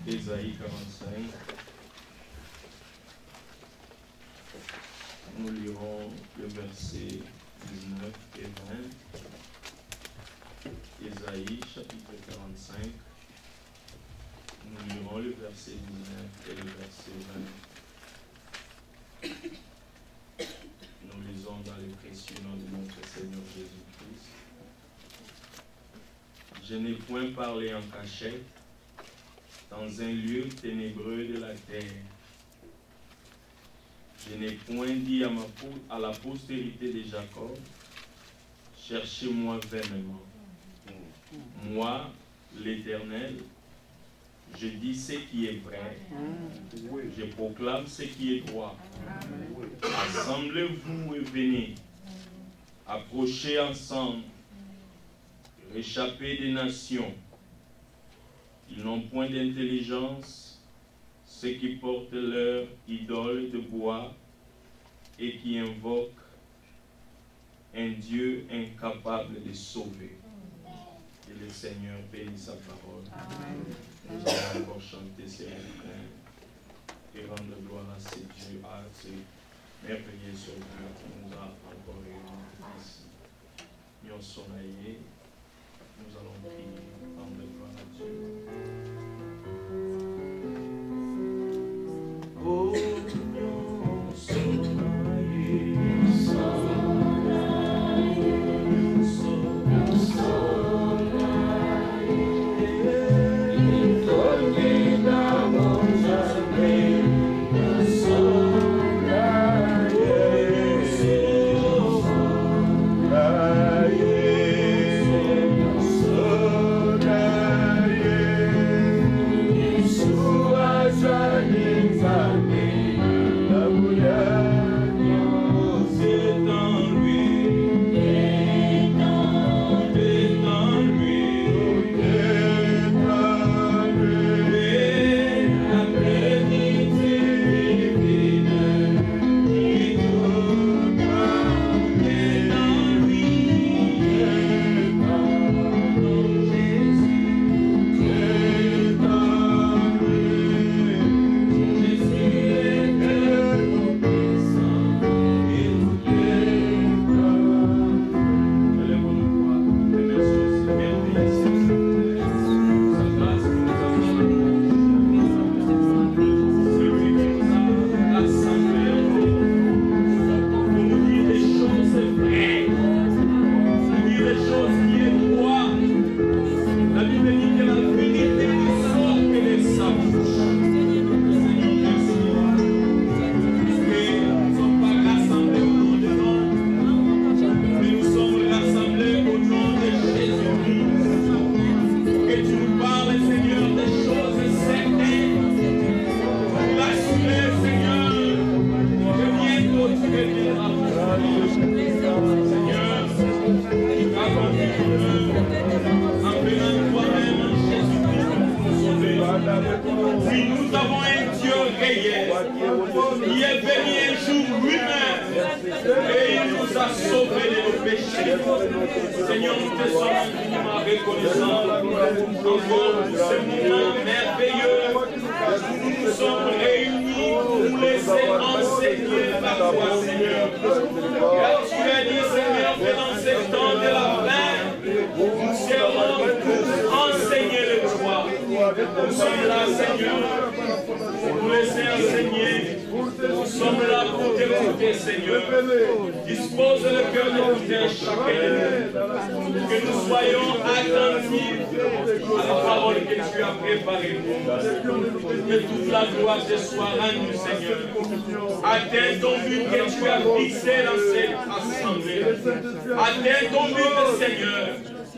Ésaïe 45. Nous lirons le verset 19 et 20. Ésaïe chapitre 45. Nous lirons le verset 19 et le verset 20. Nous lisons dans le précieux nom de notre Seigneur Jésus-Christ. Je n'ai point parlé en cachette, dans un lieu ténébreux de la terre. Je n'ai point dit à la postérité de Jacob, cherchez-moi vainement. Moi, l'Éternel, je dis ce qui est vrai, je proclame ce qui est droit. Assemblez-vous et venez, approchez ensemble, réchappez des nations. Ils n'ont point d'intelligence, ceux qui portent leur idole de bois et qui invoquent un Dieu incapable de sauver. Que le Seigneur bénisse sa parole. Amen. Nous allons encore chanter ces refrains et rendre gloire à ce Dieu, à ce merveilleux Sauveur qui nous a encore réunis ici. Nous sommes allés. Nous allons prier, rendre gloire à Dieu. Oh, nous sommes allés,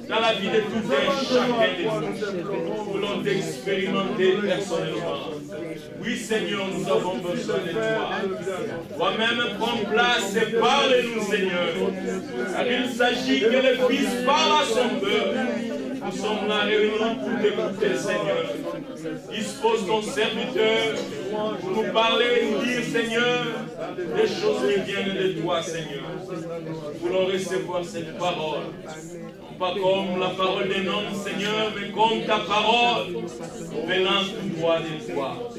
dans la vie de tout un chacun de nous. Nous voulons t'expérimenter personnellement. Oui, Seigneur, nous avons besoin de toi. Toi-même, prends place et parle-nous, Seigneur. Car il s'agit que le Fils parle à son peuple. Nous sommes là réunis pour t'écouter, Seigneur. Dispose ton serviteur pour nous parler et nous dire, Seigneur, des choses qui viennent de toi, Seigneur. Nous voulons recevoir cette parole. Non pas comme la parole d'un homme, Seigneur, mais comme ta parole venant tout droit de toi.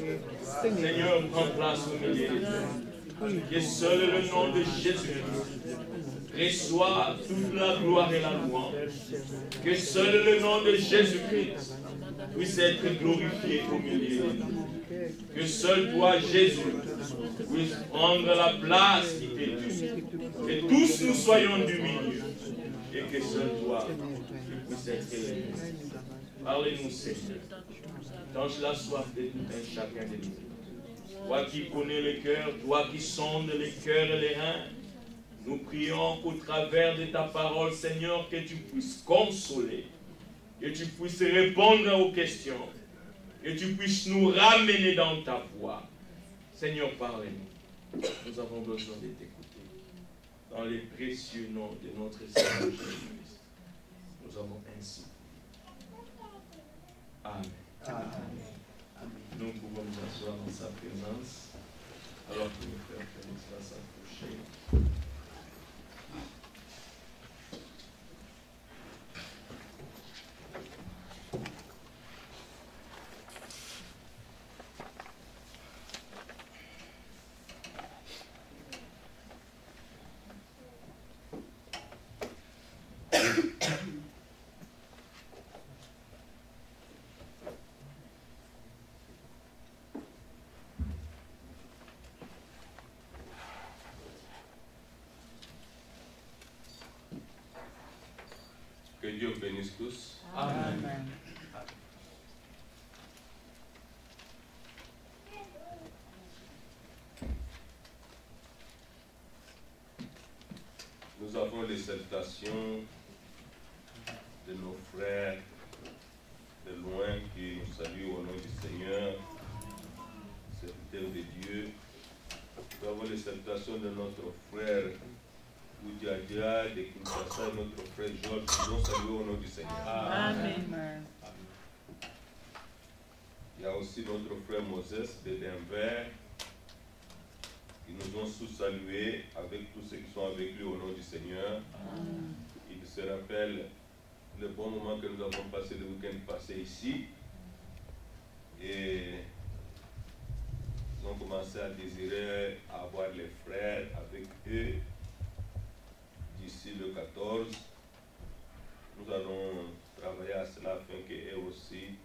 Seigneur, prends place au milieu de nous. Que seul le nom de Jésus reçoit toute la gloire et la louange. Que seul le nom de Jésus-Christ puisse être glorifié au milieu de nous. Que seul toi, Jésus, puisse prendre la place qui t'est due. Que tous nous soyons du milieu. Et que seul toi, tu puisses être élevé. Parlez-nous, Seigneur. Tange la soif de tout un chacun de nous. Toi qui connais le cœur, toi qui sondes les cœurs et les reins, nous prions qu'au travers de ta parole, Seigneur, que tu puisses consoler, que tu puisses répondre aux questions, que tu puisses nous ramener dans ta voie. Seigneur, parle-nous. Nous avons besoin de t'écouter. Dans les précieux noms de notre Seigneur Jésus-Christ, nous avons ainsi. Amen. Amen. Nous pouvons nous asseoir dans sa présence, alors que le frère Félix va s'approcher. Que Dieu bénisse tous. Amen. Nous avons les salutations de nos frères de loin qui nous saluent au nom du Seigneur, serviteurs de Dieu. Nous avons les salutations de notre frère Oudiadia de Kinshasa et notre frère Georges qui nous saluent au nom du Seigneur. Amen. Il y a aussi notre frère Moses de Denver qui nous ont tous salués avec tous ceux qui sont avec lui au nom du Seigneur. Il se rappelle le bon moment que nous avons passé le week-end passé ici. Et nous avons commencé à désirer avoir les frères avec eux d'ici le 14. Nous allons travailler à cela afin qu'eux aussi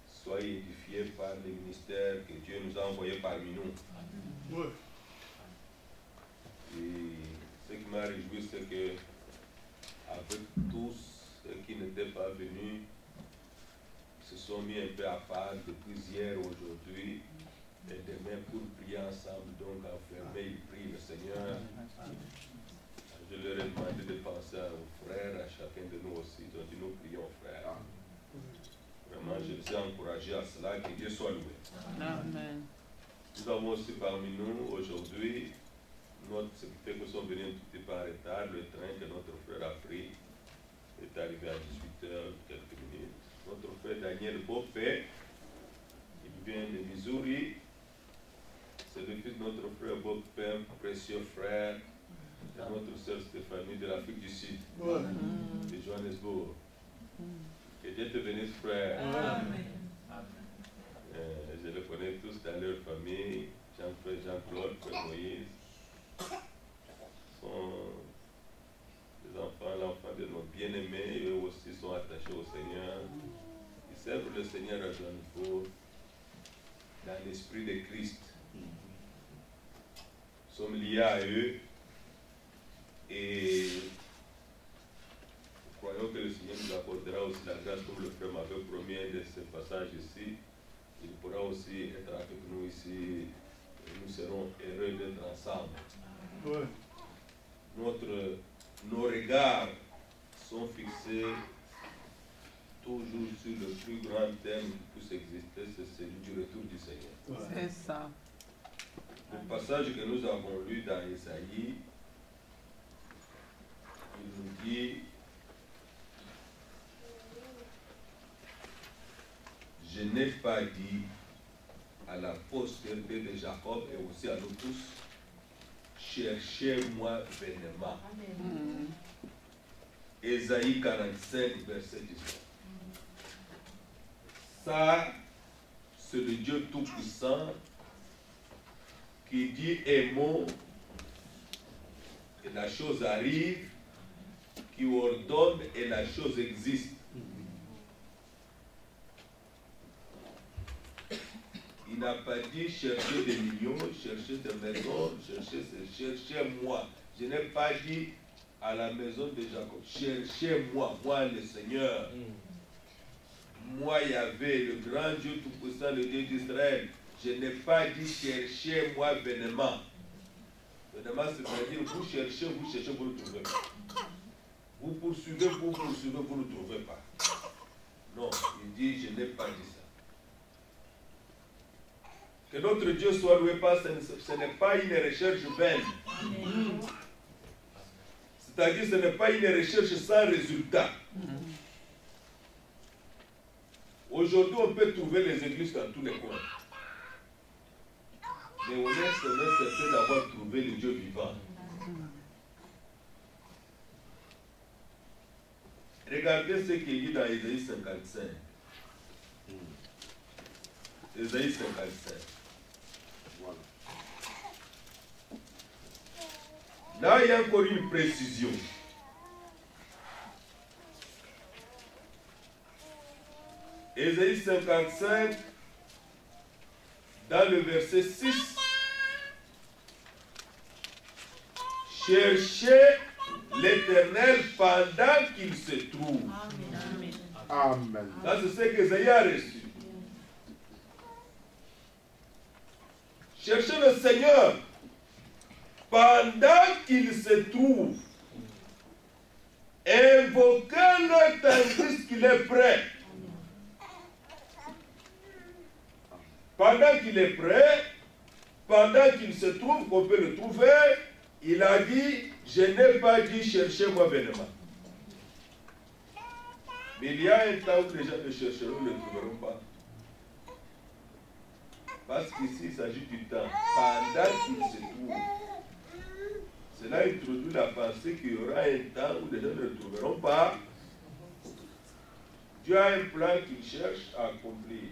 soient édifiés par le ministère que Dieu nous a envoyé parmi nous. Ouais. Et ce qui m'a réjoui, c'est que avec tous ceux qui n'étaient pas venus, se sont mis un peu à part depuis hier, aujourd'hui et demain pour prier ensemble, donc enfermés, ils prient le Seigneur. Je leur ai demandé de penser aux frères, à chacun de nous aussi, donc nous prions, frères. Vraiment, je les ai encouragés à cela, que Dieu soit loué. Amen. Nous avons aussi parmi nous aujourd'hui notre secrétaire qui sont venus un tout petit peu en retard. Le train que notre frère a pris est arrivé à 18h, quelques minutes. Notre frère Daniel Bopé, il vient de Missouri. C'est le fils de notre frère Bopé, précieux frère, et notre sœur Stéphanie de l'Afrique du Sud, de Johannesburg. Que Dieu te bénisse, frère. Amen. Je les connais tous dans leur famille. Jean-Frère Jean-Claude, frère Moïse. Sont les enfants, l'enfant de nos bien-aimés, eux aussi sont attachés au Seigneur. Ils servent le Seigneur à Johannesburg dans l'esprit de Christ. Nous sommes liés à eux et nous croyons que le Seigneur nous apportera aussi la grâce, comme le frère m'avait promis de ce passage ici. Il pourra aussi être avec nous ici et nous serons heureux d'être ensemble. Ouais. Nos regards sont fixés toujours sur le plus grand thème qui puisse exister, c'est celui du retour du Seigneur. C'est ça. Le passage que nous avons lu dans Isaïe, il nous dit: je n'ai pas dit à la postérité de Jacob et aussi à nous tous, cherchez-moi vainement. Ésaïe 45, verset 19. Ça, c'est le Dieu Tout-Puissant qui dit un mot et la chose arrive, qui ordonne et la chose existe. Il n'a pas dit chercher des millions, chercher des maisons, cherchez-moi. Je n'ai pas dit à la maison de Jacob, cherchez-moi, moi le Seigneur. Moi Yahvé, le grand Dieu Tout-Puissant, le Dieu d'Israël. Je n'ai pas dit cherchez-moi vainement. Vainement, c'est-à-dire vous cherchez, vous ne trouvez pas. Vous poursuivez, vous ne trouvez pas. Non, il dit je n'ai pas dit ça. Que notre Dieu soit loué, pas, ce n'est pas une recherche vaine. C'est-à-dire ce n'est pas une recherche sans résultat. Aujourd'hui, on peut trouver les églises dans tous les coins. Mais on est certain d'avoir trouvé le Dieu vivant. Regardez ce qu'il dit dans Ésaïe 55. Ésaïe 55. Voilà. Là, il y a encore une précision. Ésaïe 55, dans le verset 6, cherchez l'Éternel pendant qu'il se trouve. Amen. Ça, c'est ce qu'Ésaïe a reçu. Cherchez le Seigneur pendant qu'il se trouve. Invoquez-le tandis qu'il est prêt. Pendant qu'il est prêt, pendant qu'il se trouve, qu'on peut le trouver, il a dit, je n'ai pas dit cherchez-moi vainement. Mais il y a un temps où les gens le chercheront, ne le trouveront pas. Parce qu'ici, il s'agit du temps. Pendant qu'il se trouve. Cela introduit la pensée qu'il y aura un temps où les gens ne le trouveront pas. Dieu a un plan qu'il cherche à accomplir.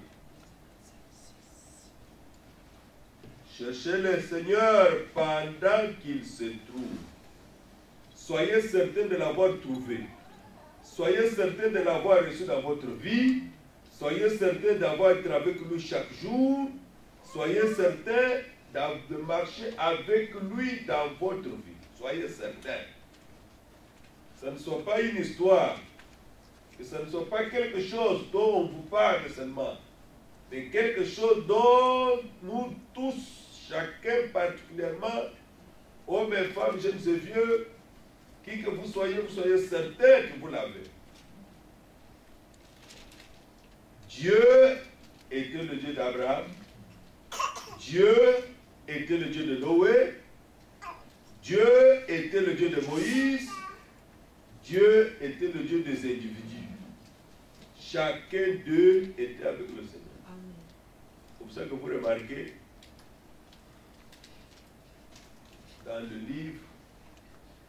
Cherchez le Seigneur pendant qu'il se trouve. Soyez certains de l'avoir trouvé. Soyez certains de l'avoir reçu dans votre vie. Soyez certains d'avoir été avec lui chaque jour. Soyez certains de marcher avec lui dans votre vie. Soyez certains. Ce ne soit pas une histoire. Que ce ne soit pas quelque chose dont on vous parle seulement. Mais quelque chose dont nous tous, chacun particulièrement, hommes et femmes, jeunes et vieux, qui que vous soyez certains que vous l'avez. Dieu était le Dieu d'Abraham. Dieu était le Dieu de Noé. Dieu était le Dieu de Moïse. Dieu était le Dieu des individus. Chacun d'eux était avec le Seigneur. C'est pour ça que vous remarquez, dans le livre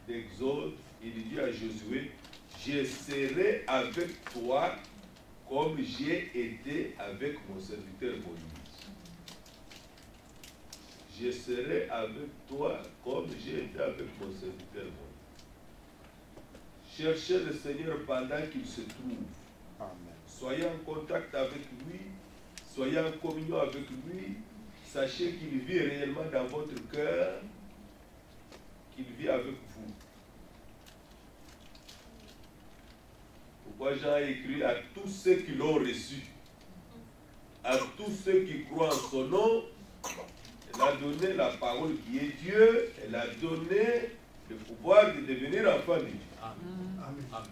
d'Exode, il dit à Josué, je serai avec toi comme j'ai été avec mon serviteur Moïse. Je serai avec toi comme j'ai été avec mon serviteur Moïse. Cherchez le Seigneur pendant qu'il se trouve. Amen. Soyez en contact avec lui. Soyez en communion avec lui. Sachez qu'il vit réellement dans votre cœur. Qu'il vit avec vous. Pourquoi Jean a écrit à tous ceux qui l'ont reçu, à tous ceux qui croient en son nom, elle a donné la parole qui est Dieu, elle a donné le pouvoir de devenir enfant de Dieu. Amen. Amen.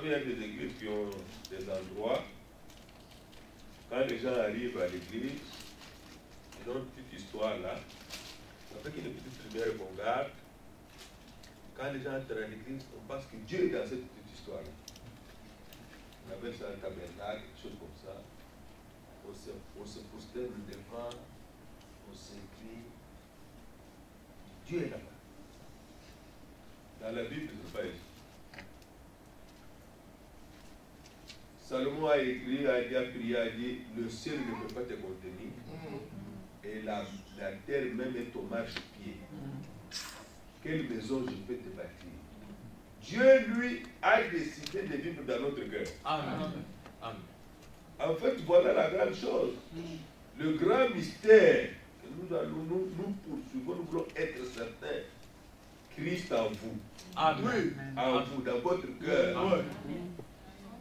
savez, il y a des églises qui ont des endroits, quand les gens arrivent à l'église, ils ont une petite histoire là, avec une petite lumière qu'on garde. Quand les gens entrent à l'église, on pense que Dieu est dans cette petite histoire-là. On appelle ça un tabernacle, quelque chose comme ça. On se prosterne devant, on s'incline. Dieu est là-bas. Dans la Bible, ce n'est pas ici. Salomon a écrit, a prié, a dit, le ciel ne peut pas te contenir. Et la terre même est ton marchepied. Quelle maison je peux te bâtir? Dieu, lui, a décidé de vivre dans notre cœur. Amen. Amen. En fait, voilà la grande chose. Le grand mystère que nous allons nous poursuivons, nous voulons être certains. Christ en vous. Amen. En vous, dans votre cœur. Amen.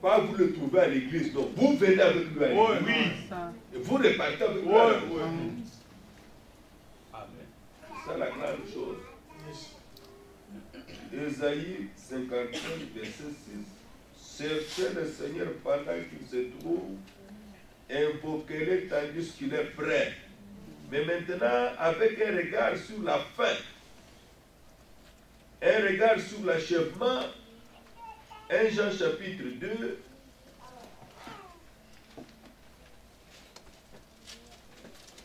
Pas vous le trouvez à l'église, non. Vous venez avec lui à l'église. Oui. Et vous repartez avec lui à l'église. Amen. C'est ça la grande chose. Ésaïe 55, verset 6. Cherchez le Seigneur pendant qu'il se trouve, invoquez-le tandis qu'il est prêt. Mais maintenant, avec un regard sur la fin, un regard sur l'achèvement, 1 Jean chapitre 2,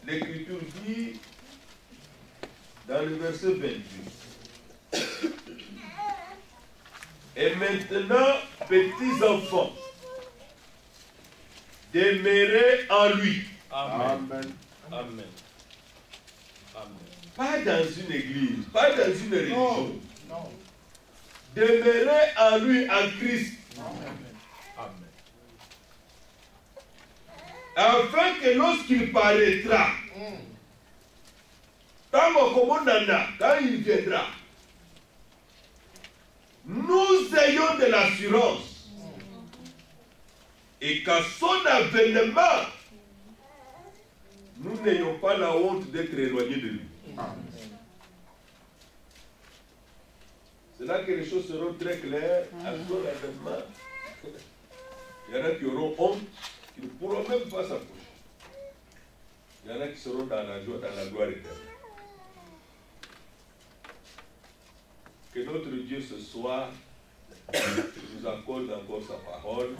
l'Écriture dit, dans le verset 28, et maintenant, petits enfants, demeurez en lui. Amen. Amen. Amen. Pas dans une église, pas dans une religion. Non. Demeurez en lui, en Christ. Amen. Afin que lorsqu'il paraîtra, quand il viendra, nous ayons de l'assurance et qu'à son avènement, nous n'ayons pas la honte d'être éloignés de lui. C'est là que les choses seront très claires. À son avènement, il y en a qui auront honte, qui ne pourront même pas s'approcher. Il y en a qui seront dans la joie, dans la gloire éternelle. Que notre Dieu ce soir nous accorde encore sa parole.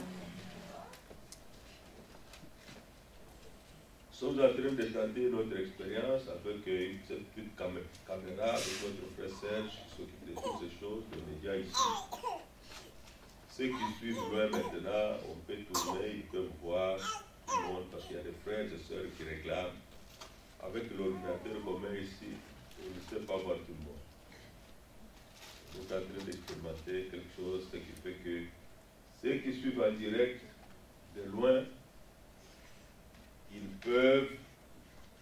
Nous sommes en train de tenter notre expérience avec cette petite caméra, avec notre frère Serge qui s'occupe de toutes ces choses, de médias ici. Ceux qui suivent loin maintenant, on peut tourner, ils peuvent voir tout le monde parce qu'il y a des frères et sœurs qui réclament. Avec l'ordinateur commun ici, on ne sait pas voir tout le monde. Nous sommes en train d'expérimenter quelque chose, ce qui fait que ceux qui suivent en direct de loin, ils peuvent,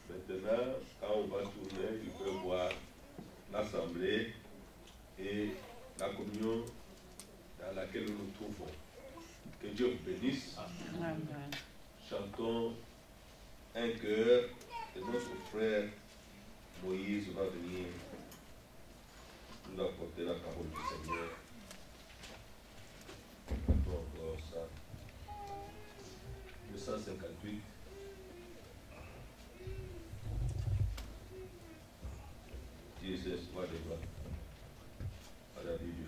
maintenant, quand on va tourner, ils peuvent voir l'assemblée et la communion dans laquelle nous nous trouvons. Que Dieu vous bénisse. Amen. Chantons un chœur et notre frère Moïse va venir nous apporter la parole du Seigneur. Encore ça. 258. Jesus, whatever. Whatever you do.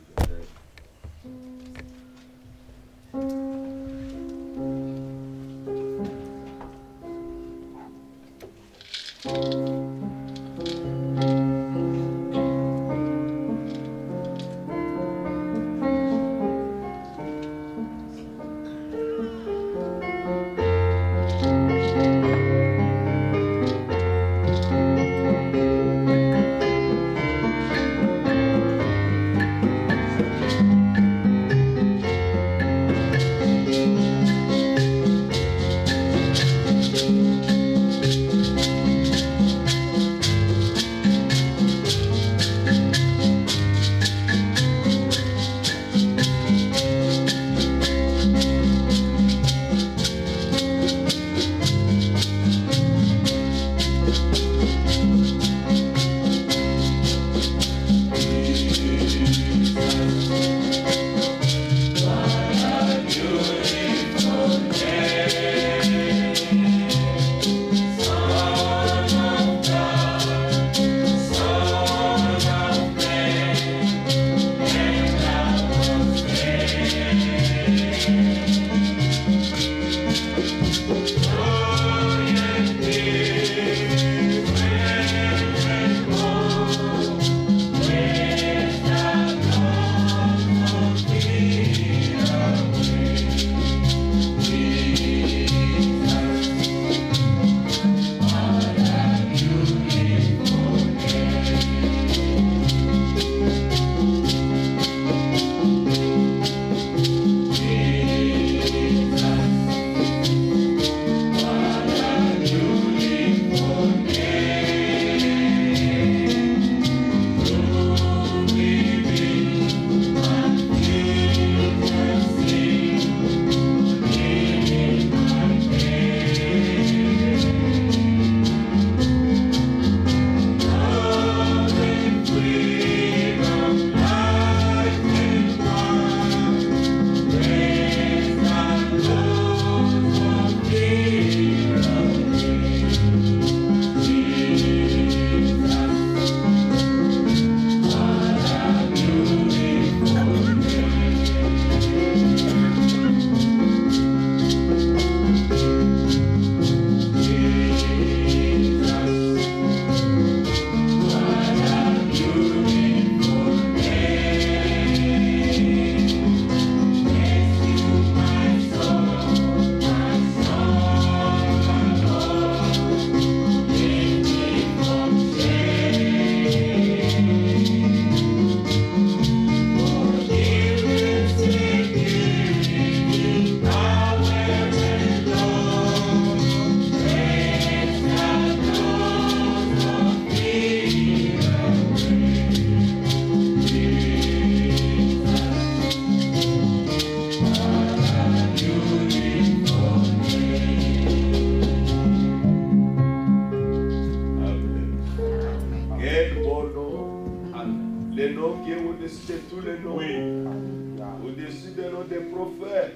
au-dessus de tous les noms. Alléluia. Au-dessus des noms des prophètes,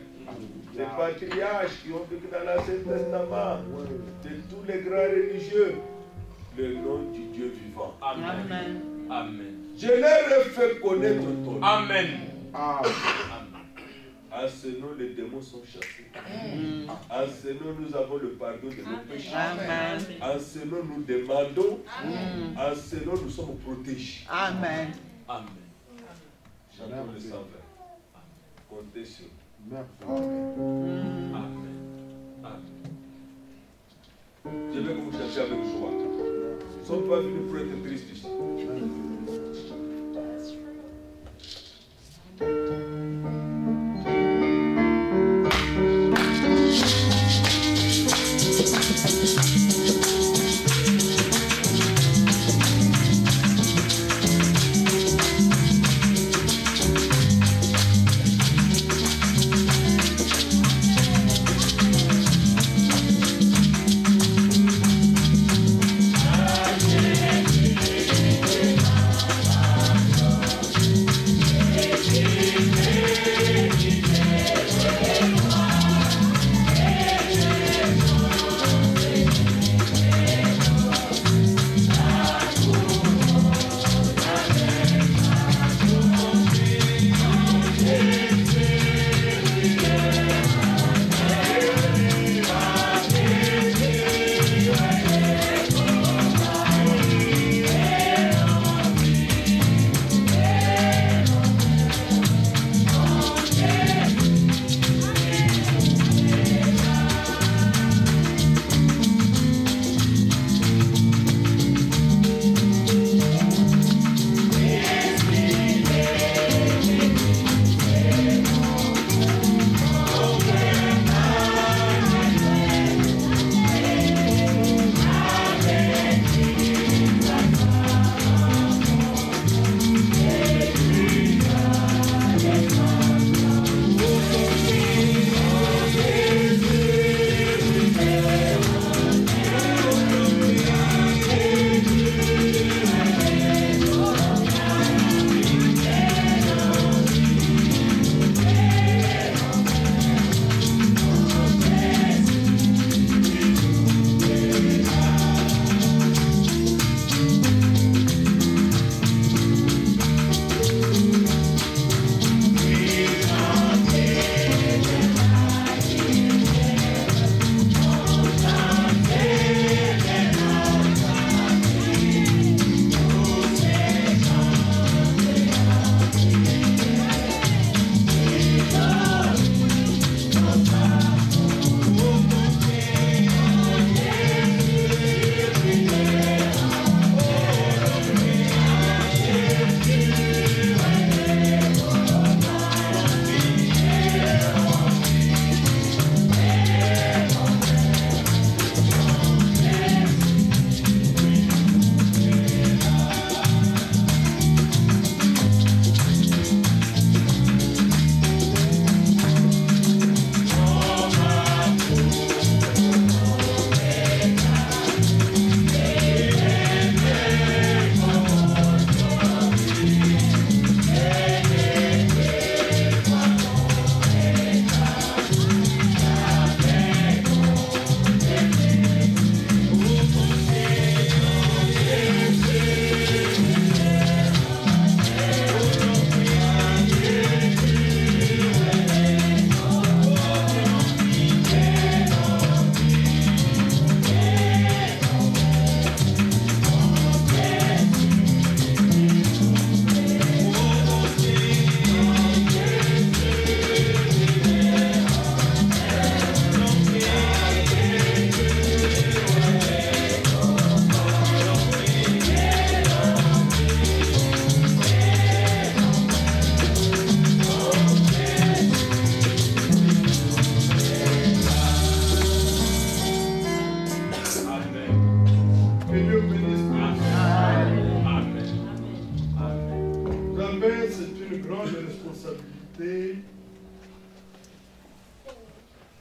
des patriarches qui ont vécu dans l'Ancien Testament, de tous les grands religieux, le nom du Dieu vivant. Amen. Amen. Je leur ai fait connaître ton nom. Amen. Amen. En ce nom, les démons sont chassés. En ce nom, nous avons le pardon de nos péchés. Amen. En ce nom, nous demandons. En ce nom, nous sommes protégés. Amen. Amen. Chantons le 120. Comptez sur nous. Merci. Amen. Amen. Je veux que vous cherchiez avec joie. Nous ne sommes pas venus pour être tristes ici.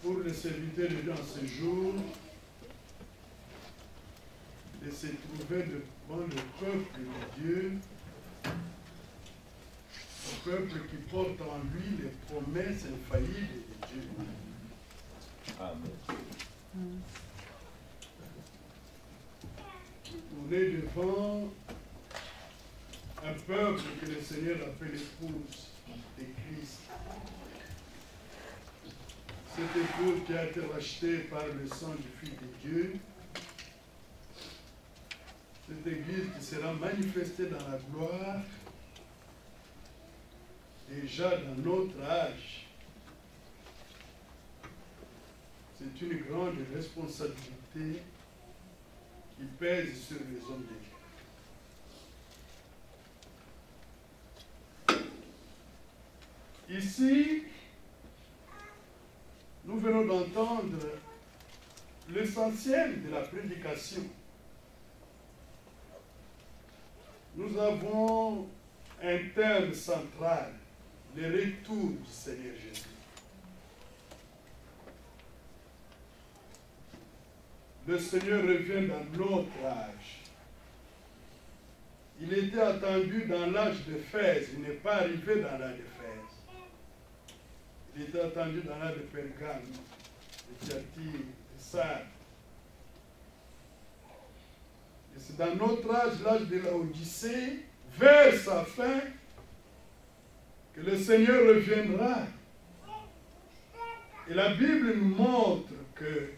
pour les serviteurs de Dieu en ce jour de se trouver devant le peuple de Dieu Un peuple qui porte en lui les promesses infaillibles de Dieu. Amen. On est devant un peuple que le Seigneur appelle l'épouse de Christ. Cette épouse qui a été rachetée par le sang du Fils de Dieu. Cette église qui sera manifestée dans la gloire déjà dans notre âge. C'est une grande responsabilité qui pèse sur les hommes de Dieu. Ici, nous venons d'entendre l'essentiel de la prédication. Nous avons un thème central, le retour du Seigneur Jésus. Le Seigneur revient dans notre âge. Il était attendu dans l'âge d'Éphèse, il n'est pas arrivé dans l'âge d'Éphèse. Il était attendu dans l'âge de Pergame, de Thyatire, de Sardes. Et c'est dans notre âge, l'âge de l'Odyssée, vers sa fin, que le Seigneur reviendra. Et la Bible nous montre que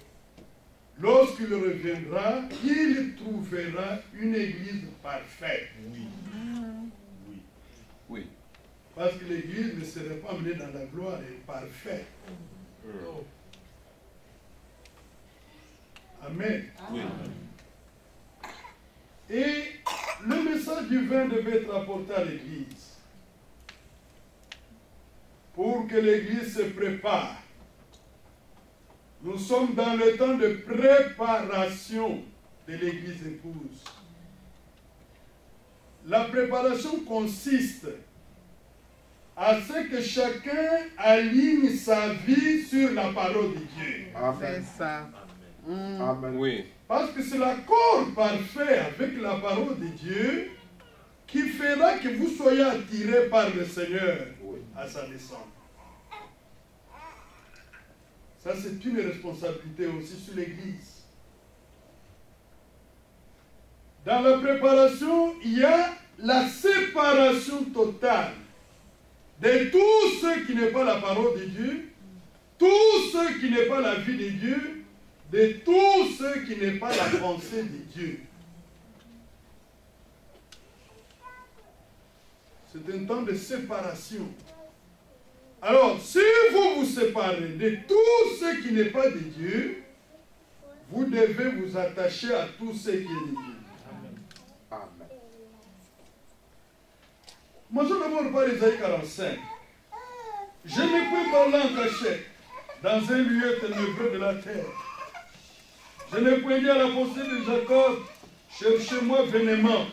lorsqu'il reviendra, il trouvera une église parfaite. Oui. Oui. Oui. Parce que l'église ne serait pas menée dans la gloire, elle est parfaite. Amen. Oui. Et le message divin devait être apporté à l'église pour que l'église se prépare. Nous sommes dans le temps de préparation de l'église épouse. La préparation consiste à ce que chacun aligne sa vie sur la parole de Dieu. Amen. C'est ça. Amen. Oui. Parce que c'est l'accord parfait avec la parole de Dieu qui fera que vous soyez attirés par le Seigneur à sa descente. Ça, c'est une responsabilité aussi sur l'Église. Dans la préparation, il y a la séparation totale de tout ce qui n'est pas la parole de Dieu, tout ce qui n'est pas la vie de Dieu, de tout ce qui n'est pas la pensée de Dieu. C'est un temps de séparation. Alors, si vous vous séparez de tout ce qui n'est pas de Dieu, vous devez vous attacher à tout ce qui est de Dieu. Amen. Commençons d'abord par Isaïe 45. Je ne peux parler en cachette dans un lieu ténébreux de la terre. Je ne peux dire à la pensée de Jacob, cherchez-moi vainement.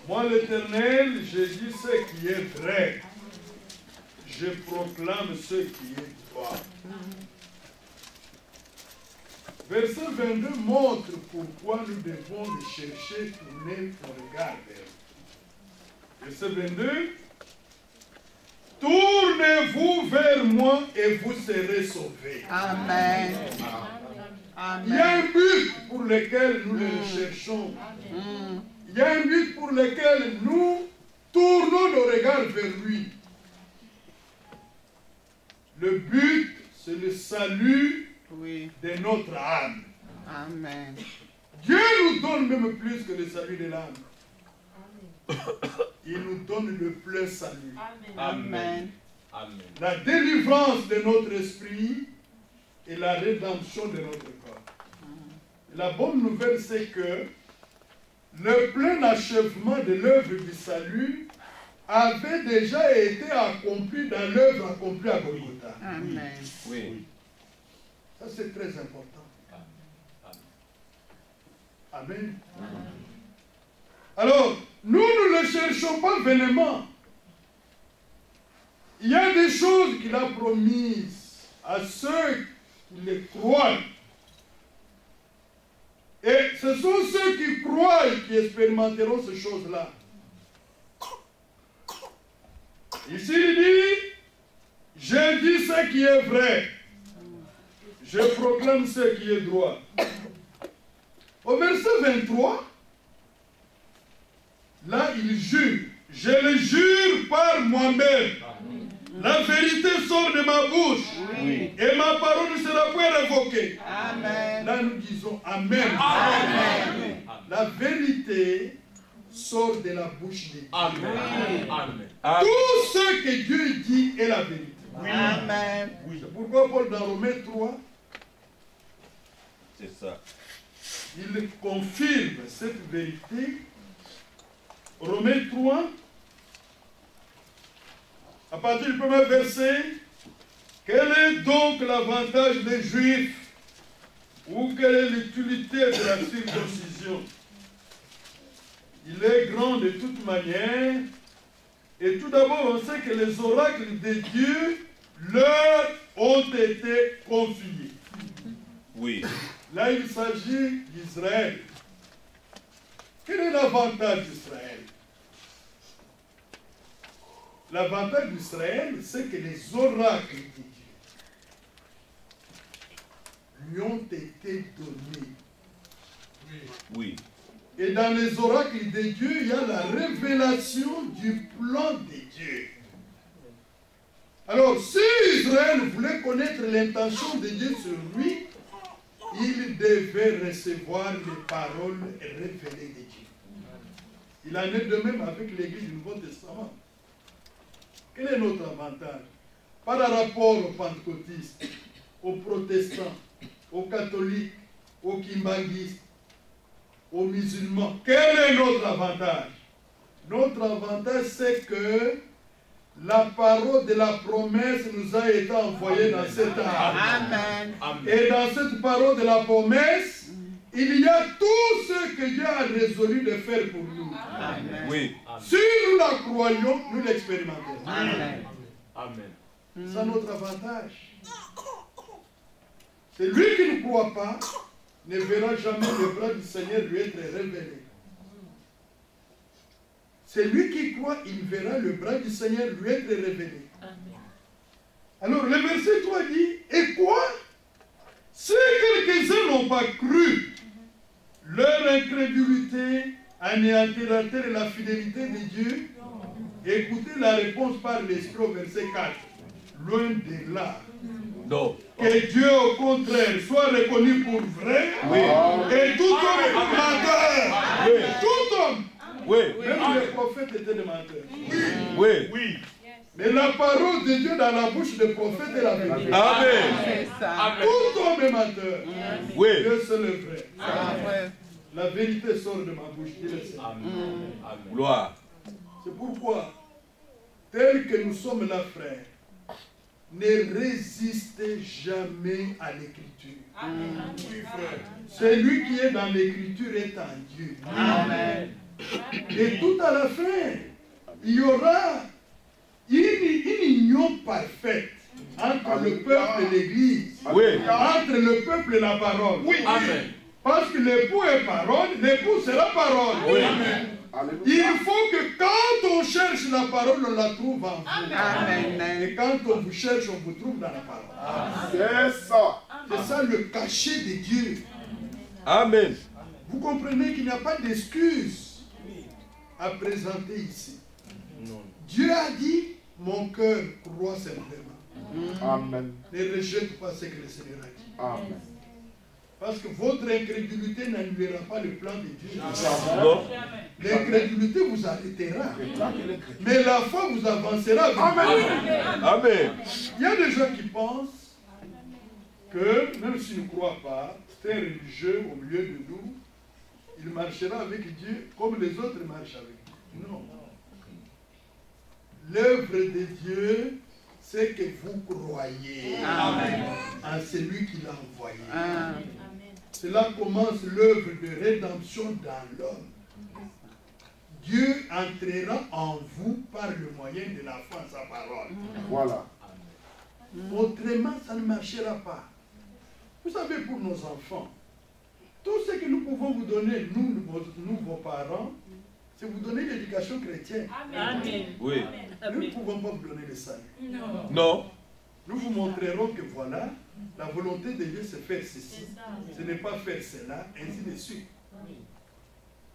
Moi, l'Éternel, je dis ce qui est vrai. Je proclame ce qui est droit. Verset 22 montre pourquoi nous devons le chercher, tourner ton regard vers lui. Verset 22. Tournez-vous vers moi et vous serez sauvés. Amen. Il y a Amen. un but pour lequel nous le cherchons. Il y a un but pour lequel nous tournons nos regards vers lui. Le but, c'est le salut Oui. de notre âme. Amen. Dieu nous donne même plus que le salut de l'âme. Il nous donne le plein salut. Amen. Amen. La délivrance de notre esprit et la rédemption de notre corps. La bonne nouvelle, c'est que le plein achèvement de l'œuvre du salut avait déjà été accompli dans l'œuvre accomplie à Golgotha. Amen. Oui. Ça, c'est très important. Amen. Alors, nous ne le cherchons pas vainement. Il y a des choses qu'il a promises à ceux qui les croient. Et ce sont ceux qui croient qui expérimenteront ces choses-là. Ici, il dit, je dis ce qui est vrai. Je proclame ce qui est droit. Au verset 23, là, il jure. Je le jure par moi-même. La vérité sort de ma bouche. Oui. Et ma parole ne sera point révoquée. Amen. Là, nous disons Amen. Amen. La vérité sort de la bouche de Dieu. Amen. Tout ce que Dieu dit est la vérité. Amen. C'est pourquoi Paul, dans Romains 3, C'est ça. il confirme cette vérité. Romains 3, à partir du premier verset, quel est donc l'avantage des Juifs ou quelle est l'utilité de la circoncision? Il est grand de toute manière. Et tout d'abord, on sait que les oracles de Dieu leur ont été confiés. Oui. Là, il s'agit d'Israël. Quel est l'avantage d'Israël? L'avantage d'Israël, c'est que les oracles de Dieu lui ont été donnés. Oui. Et dans les oracles de Dieu, il y a la révélation du plan de Dieu. Alors, si Israël voulait connaître l'intention de Dieu sur lui, il devait recevoir les paroles révélées de Dieu. Il en est de même avec l'Église du Nouveau Testament. Quel est notre avantage? Par rapport aux pentecôtistes, aux protestants, aux catholiques, aux kimbanguistes, aux musulmans, quel est notre avantage? Notre avantage, c'est que la parole de la promesse nous a été envoyée dans cette âme. Amen. Et dans cette parole de la promesse, il y a tout ce que Dieu a résolu de faire pour nous. Amen. Oui. Si nous la croyons, nous l'expérimenterons. Amen. Amen. C'est notre avantage. Celui qui ne croit pas ne verra jamais le bras du Seigneur lui être révélé. Celui qui croit, il verra le bras du Seigneur lui être révélé. Alors le verset 3 dit, et quoi? Si quelques-uns n'ont pas cru, leur incrédulité anéantira-t-elle la fidélité de Dieu? Écoutez la réponse par l'Esprit au verset 4. Loin de là. Non. Que Dieu, au contraire, soit reconnu pour vrai. Oui. Et tout homme pour menteur. Oui. Tout homme. Oui. Même les prophètes étaient des menteurs. Oui. Oui. Mais la parole de Dieu dans la bouche des prophètes est la vérité. Amen. C'est ça. Tout homme est menteur. Oui. Dieu, c'est le vrai. C'est vrai. La vérité sort de ma bouche. Dit le Seigneur. Amen. Gloire. C'est pourquoi, tel que nous sommes là, frères, ne résistez jamais à l'écriture. Celui qui est dans l'écriture est en Dieu. Amen. Et tout à la fin, il y aura une union parfaite entre le peuple et l'Église, Oui. entre le peuple et la parole. Amen. Parce que l'époux est parole, l'époux c'est la parole. Oui. Il faut que quand on cherche la parole, on la trouve en vous. Amen. Et quand on vous cherche, on vous trouve dans la parole. C'est ça. C'est ça le cachet de Dieu. Amen. Vous comprenez qu'il n'y a pas d'excuse à présenter ici. Non. Dieu a dit, mon cœur croit simplement. Amen. Ne rejette pas ce que le Seigneur a dit. Amen. Parce que votre incrédulité n'annulera pas le plan de Dieu. Non. L'incrédulité vous arrêtera. Mais la foi vous avancera. Amen. Il y a des gens qui pensent que, même s'ils ne croient pas, c'est un religieux au milieu de nous, il marchera avec Dieu comme les autres marchent avec Dieu. Non. L'œuvre de Dieu, c'est que vous croyez en celui qui l'a envoyé. Amen. Cela commence l'œuvre de rédemption dans l'homme. Dieu entrera en vous par le moyen de la foi en sa parole. Voilà. Autrement, ça ne marchera pas. Vous savez, pour nos enfants, tout ce que nous pouvons vous donner, nous vos parents, c'est vous donner l'éducation chrétienne. Amen. Oui. Nous ne pouvons pas vous donner le salut. Non. Nous vous montrerons que voilà, la volonté de Dieu c'est faire ceci. Ce n'est pas faire cela, ainsi de suite.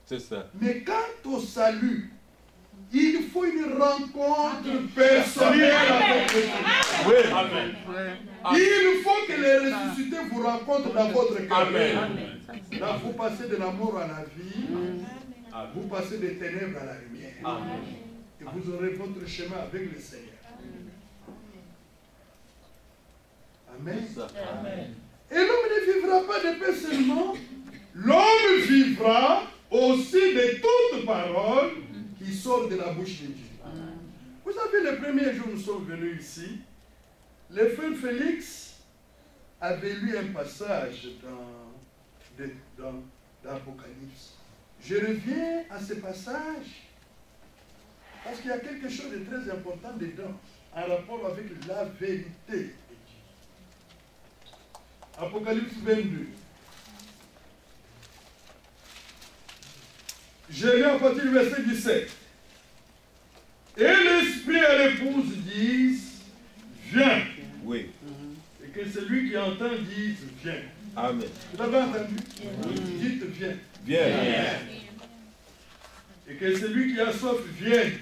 C'est ça. Mais quant au salut, il faut une rencontre personnelle avec le Seigneur. Oui. Amen. Il faut que les ressuscités vous rencontrent dans votre cœur. Amen. Là, vous passez de la mort à la vie, Amen. vous passez des ténèbres à la lumière. Amen. Et vous aurez votre chemin avec le Seigneur. Amen. Amen. Et l'homme ne vivra pas de paix seulement, l'homme vivra aussi de toute parole qui sort de la bouche de Dieu. Vous savez, le premier jour où nous sommes venus ici, le frère Félix avait lu un passage dans l'Apocalypse. Je reviens à ce passage parce qu'il y a quelque chose de très important dedans, en rapport avec la vérité de Dieu. Apocalypse 22. Je lis à partir du verset 17. Et l'esprit et l'épouse disent, viens. Oui. Et que celui qui entend dise, viens. Amen. Vous l'avez entendu? Dites, viens. Viens. Et que celui qui a soif vienne.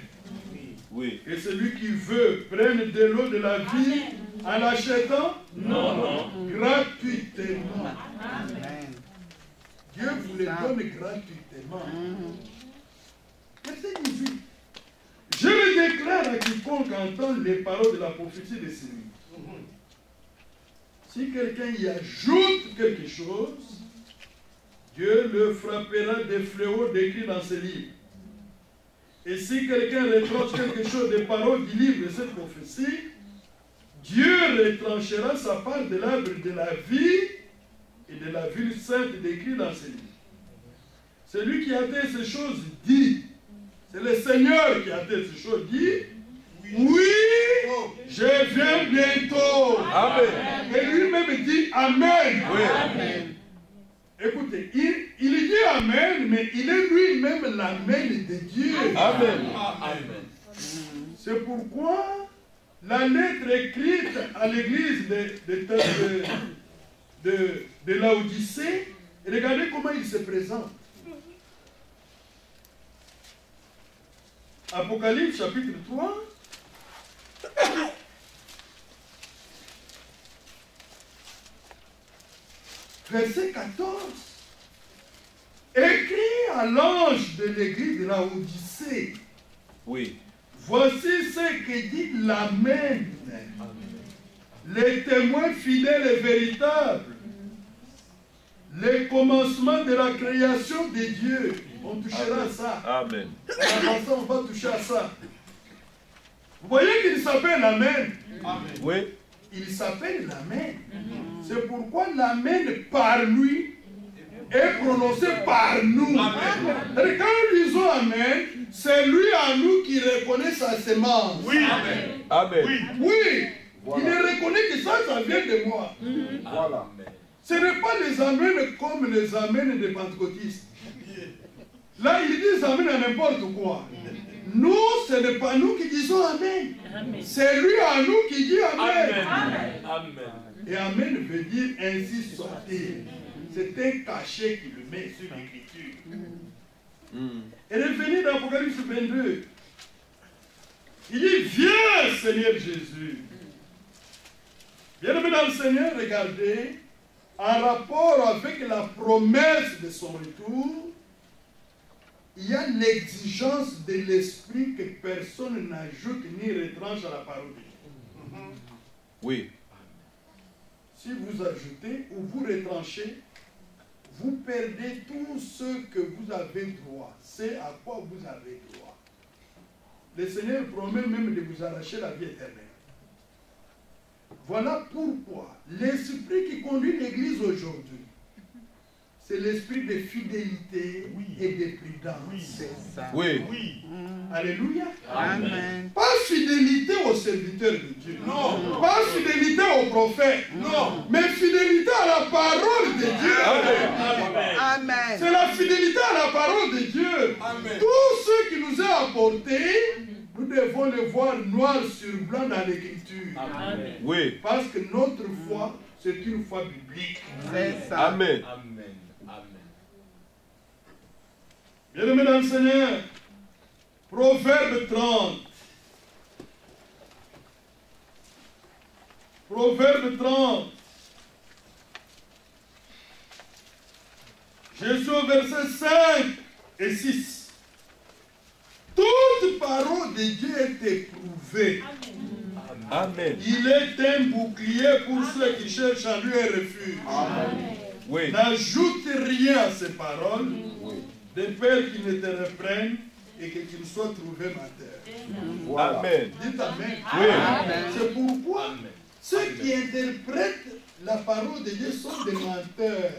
Oui. Et celui qui veut prenne de l'eau de la vie en l'achetant gratuitement. Amen. Dieu vous le donne gratuitement. Verset 18. Je le déclare à quiconque entend les paroles de la prophétie de ce livre. Si quelqu'un y ajoute quelque chose, Dieu le frappera des fléaux décrits dans ce livre. Et si quelqu'un retranche quelque chose des paroles du livre de cette prophétie, Dieu retranchera sa part de l'arbre de la vie et de la ville sainte décrite dans ce livre. Celui qui atteint ces choses dit, c'est le Seigneur qui atteint ces choses, dit, oui, je viens bientôt. Amen. Et lui-même dit Amen. Oui. Amen. Écoutez, il dit Amen, mais il est lui-même l'Amen de Dieu. Amen. Amen. C'est pourquoi la lettre écrite à l'église de Laodicée, regardez comment il se présente. Apocalypse chapitre 3. Verset 14. Écrit à l'ange de l'église de Laodicée. Oui. Voici ce que dit l'Amen. Les témoins fidèles et véritables. Les commencements de la création de Dieu. On touchera à ça. Amen. En avançant, on va toucher à ça. Vous voyez qu'il s'appelle Amen. Oui. Il s'appelle l'Amen. C'est pourquoi l'Amen par lui est prononcé par nous. Et quand nous disons Amen, c'est lui à nous qui reconnaît sa semence. Oui. Amen. Oui. Voilà. Il reconnaît que ça vient de moi. Voilà. Ce n'est pas les Amen comme les Amen des pentecôtistes. Là, ils disent Amen à n'importe quoi. Nous, ce n'est pas nous qui disons Amen. C'est lui à nous qui dit Amen. Amen. Et Amen veut dire ainsi soit-il. C'est un cachet qui le met sur l'écriture. Et revenez dans Apocalypse 22. Il dit, viens Seigneur Jésus. Bien-aimé dans le Seigneur, regardez, en rapport avec la promesse de son retour, il y a l'exigence de l'esprit que personne n'ajoute ni retranche à la parole de Dieu. Oui. Si vous ajoutez ou vous retranchez, vous perdez tout ce que vous avez droit. C'est à quoi vous avez droit. Le Seigneur promet même de vous arracher la vie éternelle. Voilà pourquoi l'esprit qui conduit l'Église aujourd'hui, c'est l'esprit de fidélité et de prudence. C'est ça. Oui. Alléluia. Amen. Pas fidélité aux serviteurs de Dieu. Non. Pas fidélité aux prophètes. Non. Mais fidélité à la parole de Dieu. Amen. Amen. C'est la fidélité à la parole de Dieu. Amen. Tout ce apporté, nous devons le voir noir sur blanc dans l'Écriture. Amen. Oui. Parce que notre foi, c'est une foi biblique. C'est ça. Amen. Amen. Amen. Bien-aimés dans le Seigneur, Proverbe 30. Proverbe 30. Je suis au verset 5 et 6. Toute parole de Dieu est éprouvée. Amen. Il est un bouclier pour ceux qui cherchent en lui un refuge. Oui. N'ajoute rien à ces paroles, de peur qu'ils ne te reprennent et que tu sois trouvé menteur. Amen. Dites Amen. Oui. C'est pourquoi Amen. ceux qui interprètent la parole de Dieu sont des menteurs.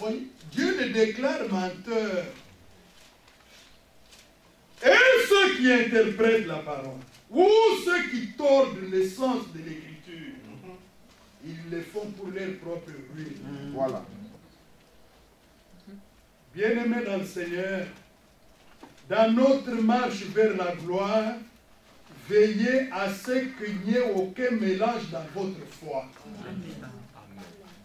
Oui. Dieu le déclare menteur. Et ceux qui interprètent la parole, ou ceux qui tordent l'essence de l'écriture, ils le font pour leur propre ruine. Voilà. Bien-aimés dans le Seigneur, dans notre marche vers la gloire, veillez à ce qu'il n'y ait aucun mélange dans votre foi.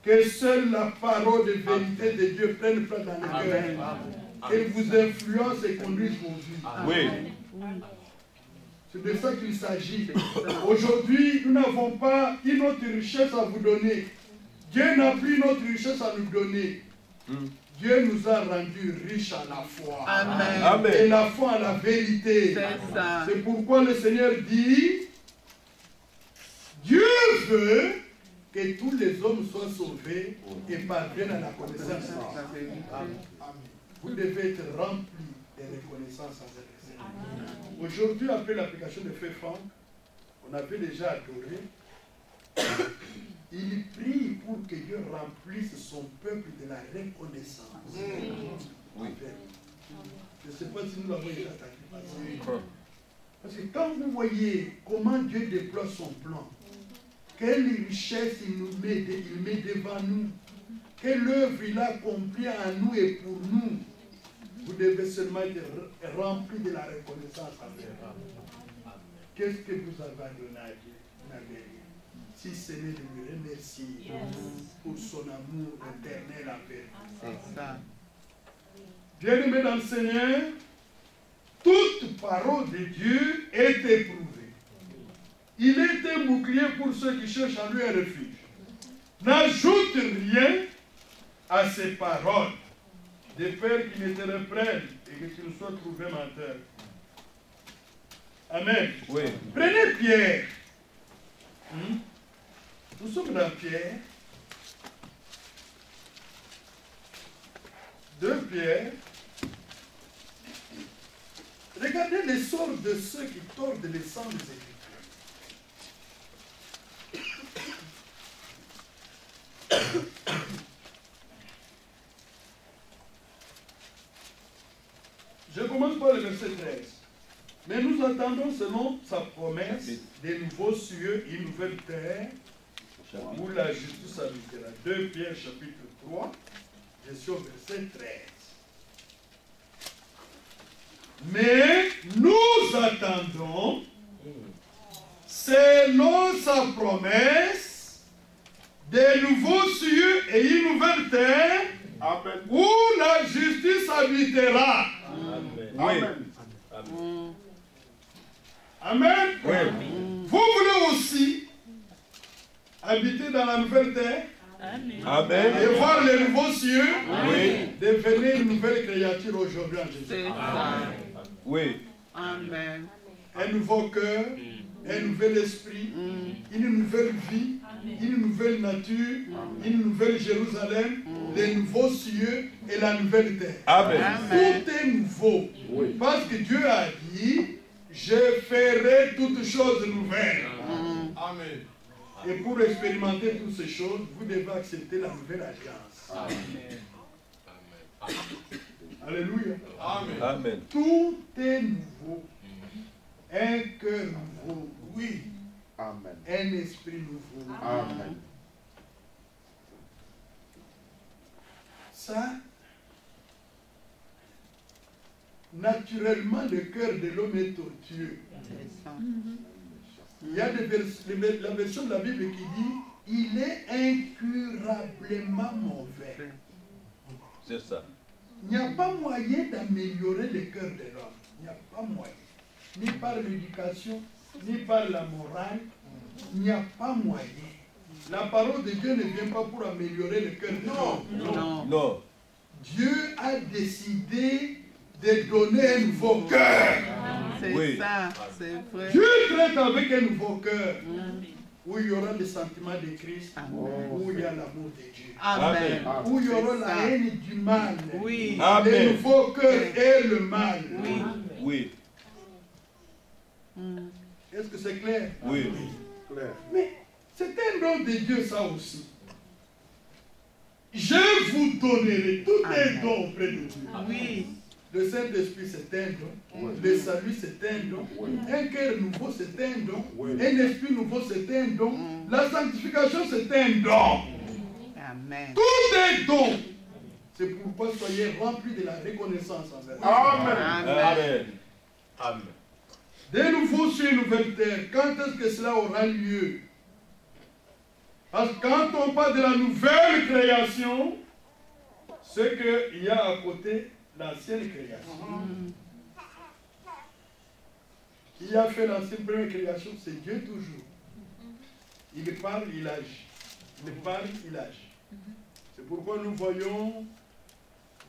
Que seule la parole de vérité de Dieu prenne place dans le cœur. Qu'elle vous influence et conduise vos vies. Oui. C'est de ça qu'il s'agit. Aujourd'hui, nous n'avons pas une autre richesse à vous donner. Dieu n'a plus une autre richesse à nous donner. Dieu nous a rendus riches à la foi. Amen. Amen. Et la foi à la vérité. C'est ça. C'est pourquoi le Seigneur dit, Dieu veut que tous les hommes soient sauvés et parviennent à la connaissance de Dieu. Vous devez être remplis de reconnaissance envers le Seigneur. Aujourd'hui, après l'application de Feu Franck, on avait déjà adoré. Il prie pour que Dieu remplisse son peuple de la reconnaissance. Oui. Je ne sais pas si nous l'avons déjà attaqué. Parce que quand vous voyez comment Dieu déploie son plan, quelle richesse il met devant nous, quelle œuvre il a accomplie en nous et pour nous, vous devez seulement être rempli de la reconnaissance envers lui. Qu'est-ce que vous avez à donner à Dieu? Vous n'avez rien. Si ce n'est de lui remercier pour son amour éternel envers vous. C'est ça. Bien-aimés dans le Seigneur, toute parole de Dieu est éprouvée. Il est un bouclier pour ceux qui cherchent en lui un refuge. N'ajoute rien à ces paroles, de peur qu'ils ne te reprennent et que tu ne sois trouvé menteur. Amen. Oui. Prenez Pierre. Nous sommes dans Pierre. 2 Pierre. Regardez les sorts de ceux qui tordent les sangs des Écritures. Je commence par le verset 13. Mais nous attendons selon sa promesse des nouveaux cieux et une nouvelle terre où la justice habitera. 2 Pierre chapitre 3, je suis au verset 13. Mais nous attendons, selon sa promesse, des nouveaux cieux et une nouvelle terre où la justice habitera. Oui. Amen. Oui. Vous voulez aussi habiter dans la nouvelle terre Amen. et voir les nouveaux cieux Oui. devenir une nouvelle créature aujourd'hui en Jésus. C'est ça. Oui. Amen. Un nouveau cœur, un nouvel esprit, une nouvelle vie, une nouvelle nature, une nouvelle Jérusalem, les nouveaux cieux et la nouvelle terre. Amen. Amen. Tout est nouveau. Parce que Dieu a dit, je ferai toutes choses nouvelles. Amen. Et pour expérimenter toutes ces choses, vous devez accepter la nouvelle alliance. Amen. Alléluia. Amen. Amen. Tout est nouveau. Un cœur nouveau. Oui. Amen. Un esprit nouveau. Amen. Ça, naturellement, le cœur de l'homme est tortueux. Il y a la version de la Bible qui dit il est incurablement mauvais. C'est ça. Il n'y a pas moyen d'améliorer le cœur de l'homme. Il n'y a pas moyen. Ni par l'éducation, ni par la morale. Il n'y a pas moyen. La parole de Dieu ne vient pas pour améliorer le cœur de l'homme. Non. Non. Dieu a décidé de donner un nouveau cœur. C'est Oui. ça, c'est vrai. Dieu traite avec un nouveau cœur. Où il y aura le sentiment de Christ. Où il y a l'amour de Dieu. Amen. Où il y aura C'est la ça. haine du mal. Oui. Le Amen. nouveau cœur et le mal. Oui. Oui. Est-ce que c'est clair? Oui. Clair. Mais c'est un don de Dieu, ça aussi. Je vous donnerai tout un don auprès de Dieu. Oui. Le Saint-Esprit, c'est un don. Le salut, c'est un don. Un cœur nouveau, c'est un don. Un esprit nouveau, c'est un don. La sanctification, c'est un don. Amen. Tout est don. C'est pourquoi soyez remplis de la reconnaissance envers Dieu. Amen. Amen. Amen. De nouveau sur une nouvelle terre. Quand est-ce que cela aura lieu? Parce que quand on parle de la nouvelle création, c'est qu'il y a à côté l'ancienne création. Qui a fait l'ancienne première création? C'est Dieu toujours. Il parle, il agit. Il parle, il agit. C'est pourquoi nous voyons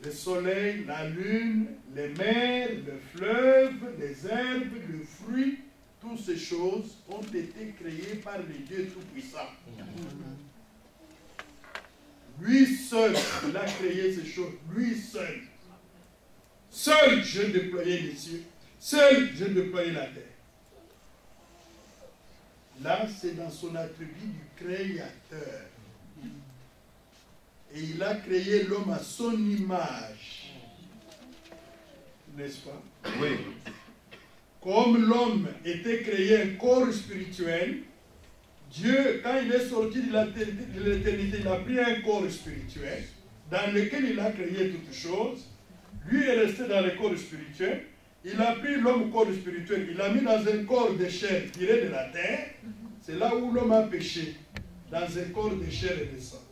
le soleil, la lune, les mers, le fleuve, les herbes, le fruit. Toutes ces choses ont été créées par le Dieu Tout-Puissant. Lui seul, il a créé ces choses. Lui seul. Seul, j'ai déployé les cieux. Seul, j'ai déployé la terre. Là, c'est dans son attribut du Créateur. Et il a créé l'homme à son image. N'est-ce pas? Oui. Comme l'homme était créé un corps spirituel, Dieu, quand il est sorti de l'éternité, il a pris un corps spirituel dans lequel il a créé toutes choses. Lui est resté dans le corps spirituel. Il a pris l'homme corps spirituel, il l'a mis dans un corps de chair tiré de la terre. C'est là où l'homme a péché, dans un corps de chair et de sang.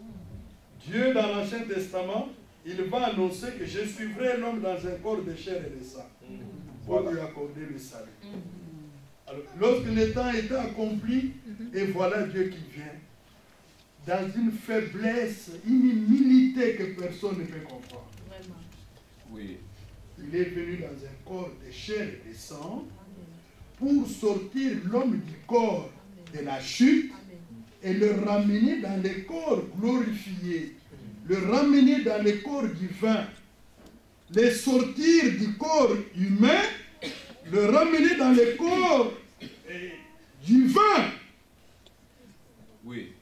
Dieu, dans l'Ancien Testament, il va annoncer que je suivrai l'homme dans un corps de chair et de sang pour lui accorder le salut. Alors, lorsque le temps était accompli, et voilà Dieu qui vient, dans une faiblesse, une humilité que personne ne peut comprendre. Oui. Il est venu dans un corps de chair et de sang pour sortir l'homme du corps de la chute et le ramener dans le corps glorifié, le ramener dans le corps divin, le sortir du corps humain, le ramener dans le corps divin. Oui.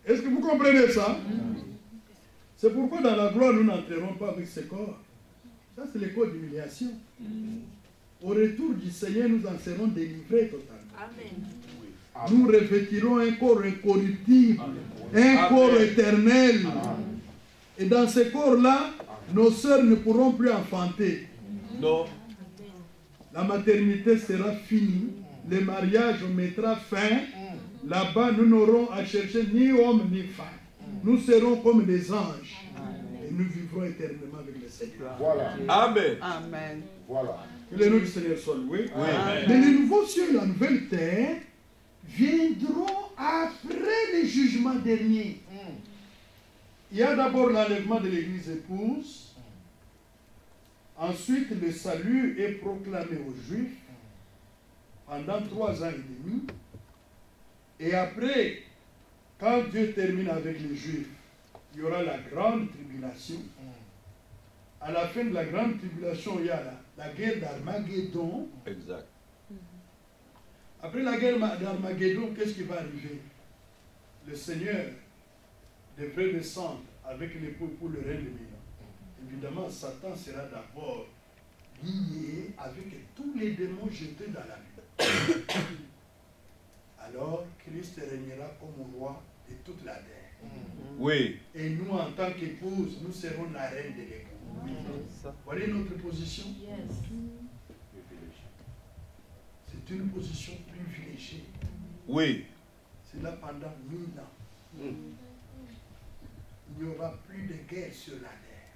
Est-ce que vous comprenez ça? C'est pourquoi dans la gloire, nous n'entrerons pas avec ce corps. Ça, c'est le corps d'humiliation. Au retour du Seigneur, nous en serons délivrés totalement. Amen. Nous revêtirons un corps incorruptible, un corps éternel. Et dans ce corps-là, nos sœurs ne pourront plus enfanter. Non. La maternité sera finie. Le mariage mettra fin. Là-bas, nous n'aurons à chercher ni homme ni femme. Nous serons comme des anges. Et nous vivrons éternellement avec le Seigneur. Voilà. Amen. Amen. Voilà. Que le nom du Seigneur soit loué. Oui. Mais les nouveaux cieux et la nouvelle terre viendront après le jugement dernier. Il y a d'abord l'enlèvement de l'église épouse. Ensuite, le salut est proclamé aux Juifs pendant 3 ans et demi. Et après, quand Dieu termine avec les Juifs, il y aura la grande tribulation. À la fin de la grande tribulation, il y a la guerre d'Armageddon. Exact. Après la guerre d'Armageddon, qu'est-ce qui va arriver? Le Seigneur devrait descendre avec l'époux pour le règne de Milan. Évidemment, Satan sera d'abord lié avec tous les démons jetés dans la mer. Alors, Christ régnera comme roi de toute la terre. Oui. Et nous, en tant qu'épouse, nous serons la reine de l'époux. Voilà notre position. C'est une position privilégiée. Oui. C'est là pendant 1000 ans. Il n'y aura plus de guerre sur la terre.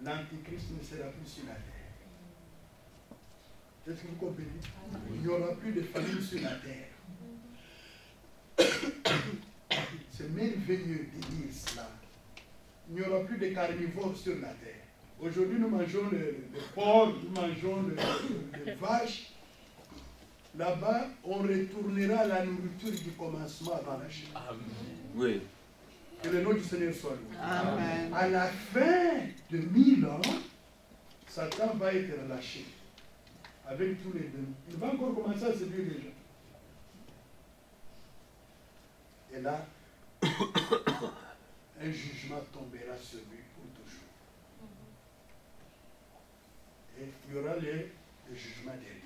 L'Antichrist ne sera plus sur la terre. Est-ce que vous comprenez? Il n'y aura plus de famine sur la terre. C'est merveilleux de dire cela. Il n'y aura plus de carnivores sur la terre. Aujourd'hui, nous mangeons le porc, nous mangeons les vaches. Là-bas, on retournera à la nourriture du commencement avant la chute. Oui. Que le nom du Seigneur soit loué. Amen. À la fin de 1000 ans, Satan va être relâché. Avec tous les deux. Il va encore commencer à séduire les gens. Et là, un jugement tombera sur lui pour toujours. Et il y aura le jugement de lui.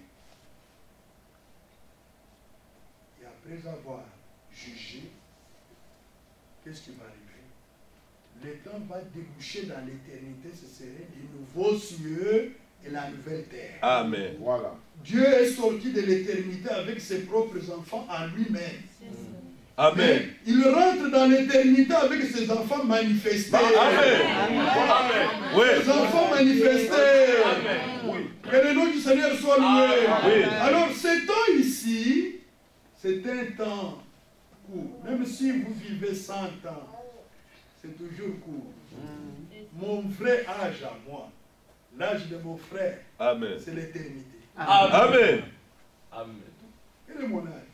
Et après avoir jugé, qu'est-ce qui va arriver? Le temps va déboucher dans l'éternité, ce serait les nouveaux cieux et la nouvelle terre. Amen. Voilà. Dieu est sorti de l'éternité avec ses propres enfants en lui-même. Amen. Mais il rentre dans l'éternité avec ses enfants manifestés. Amen. Amen. Oui. Les enfants manifestés. Amen. Que le nom du Seigneur soit loué. Oui. Alors, ce temps ici, c'est un temps court. Même si vous vivez 100 ans, c'est toujours court. Mon vrai âge à moi, l'âge de mon frère, Amen. c'est l'éternité. Amen. Amen. Quel est mon âge?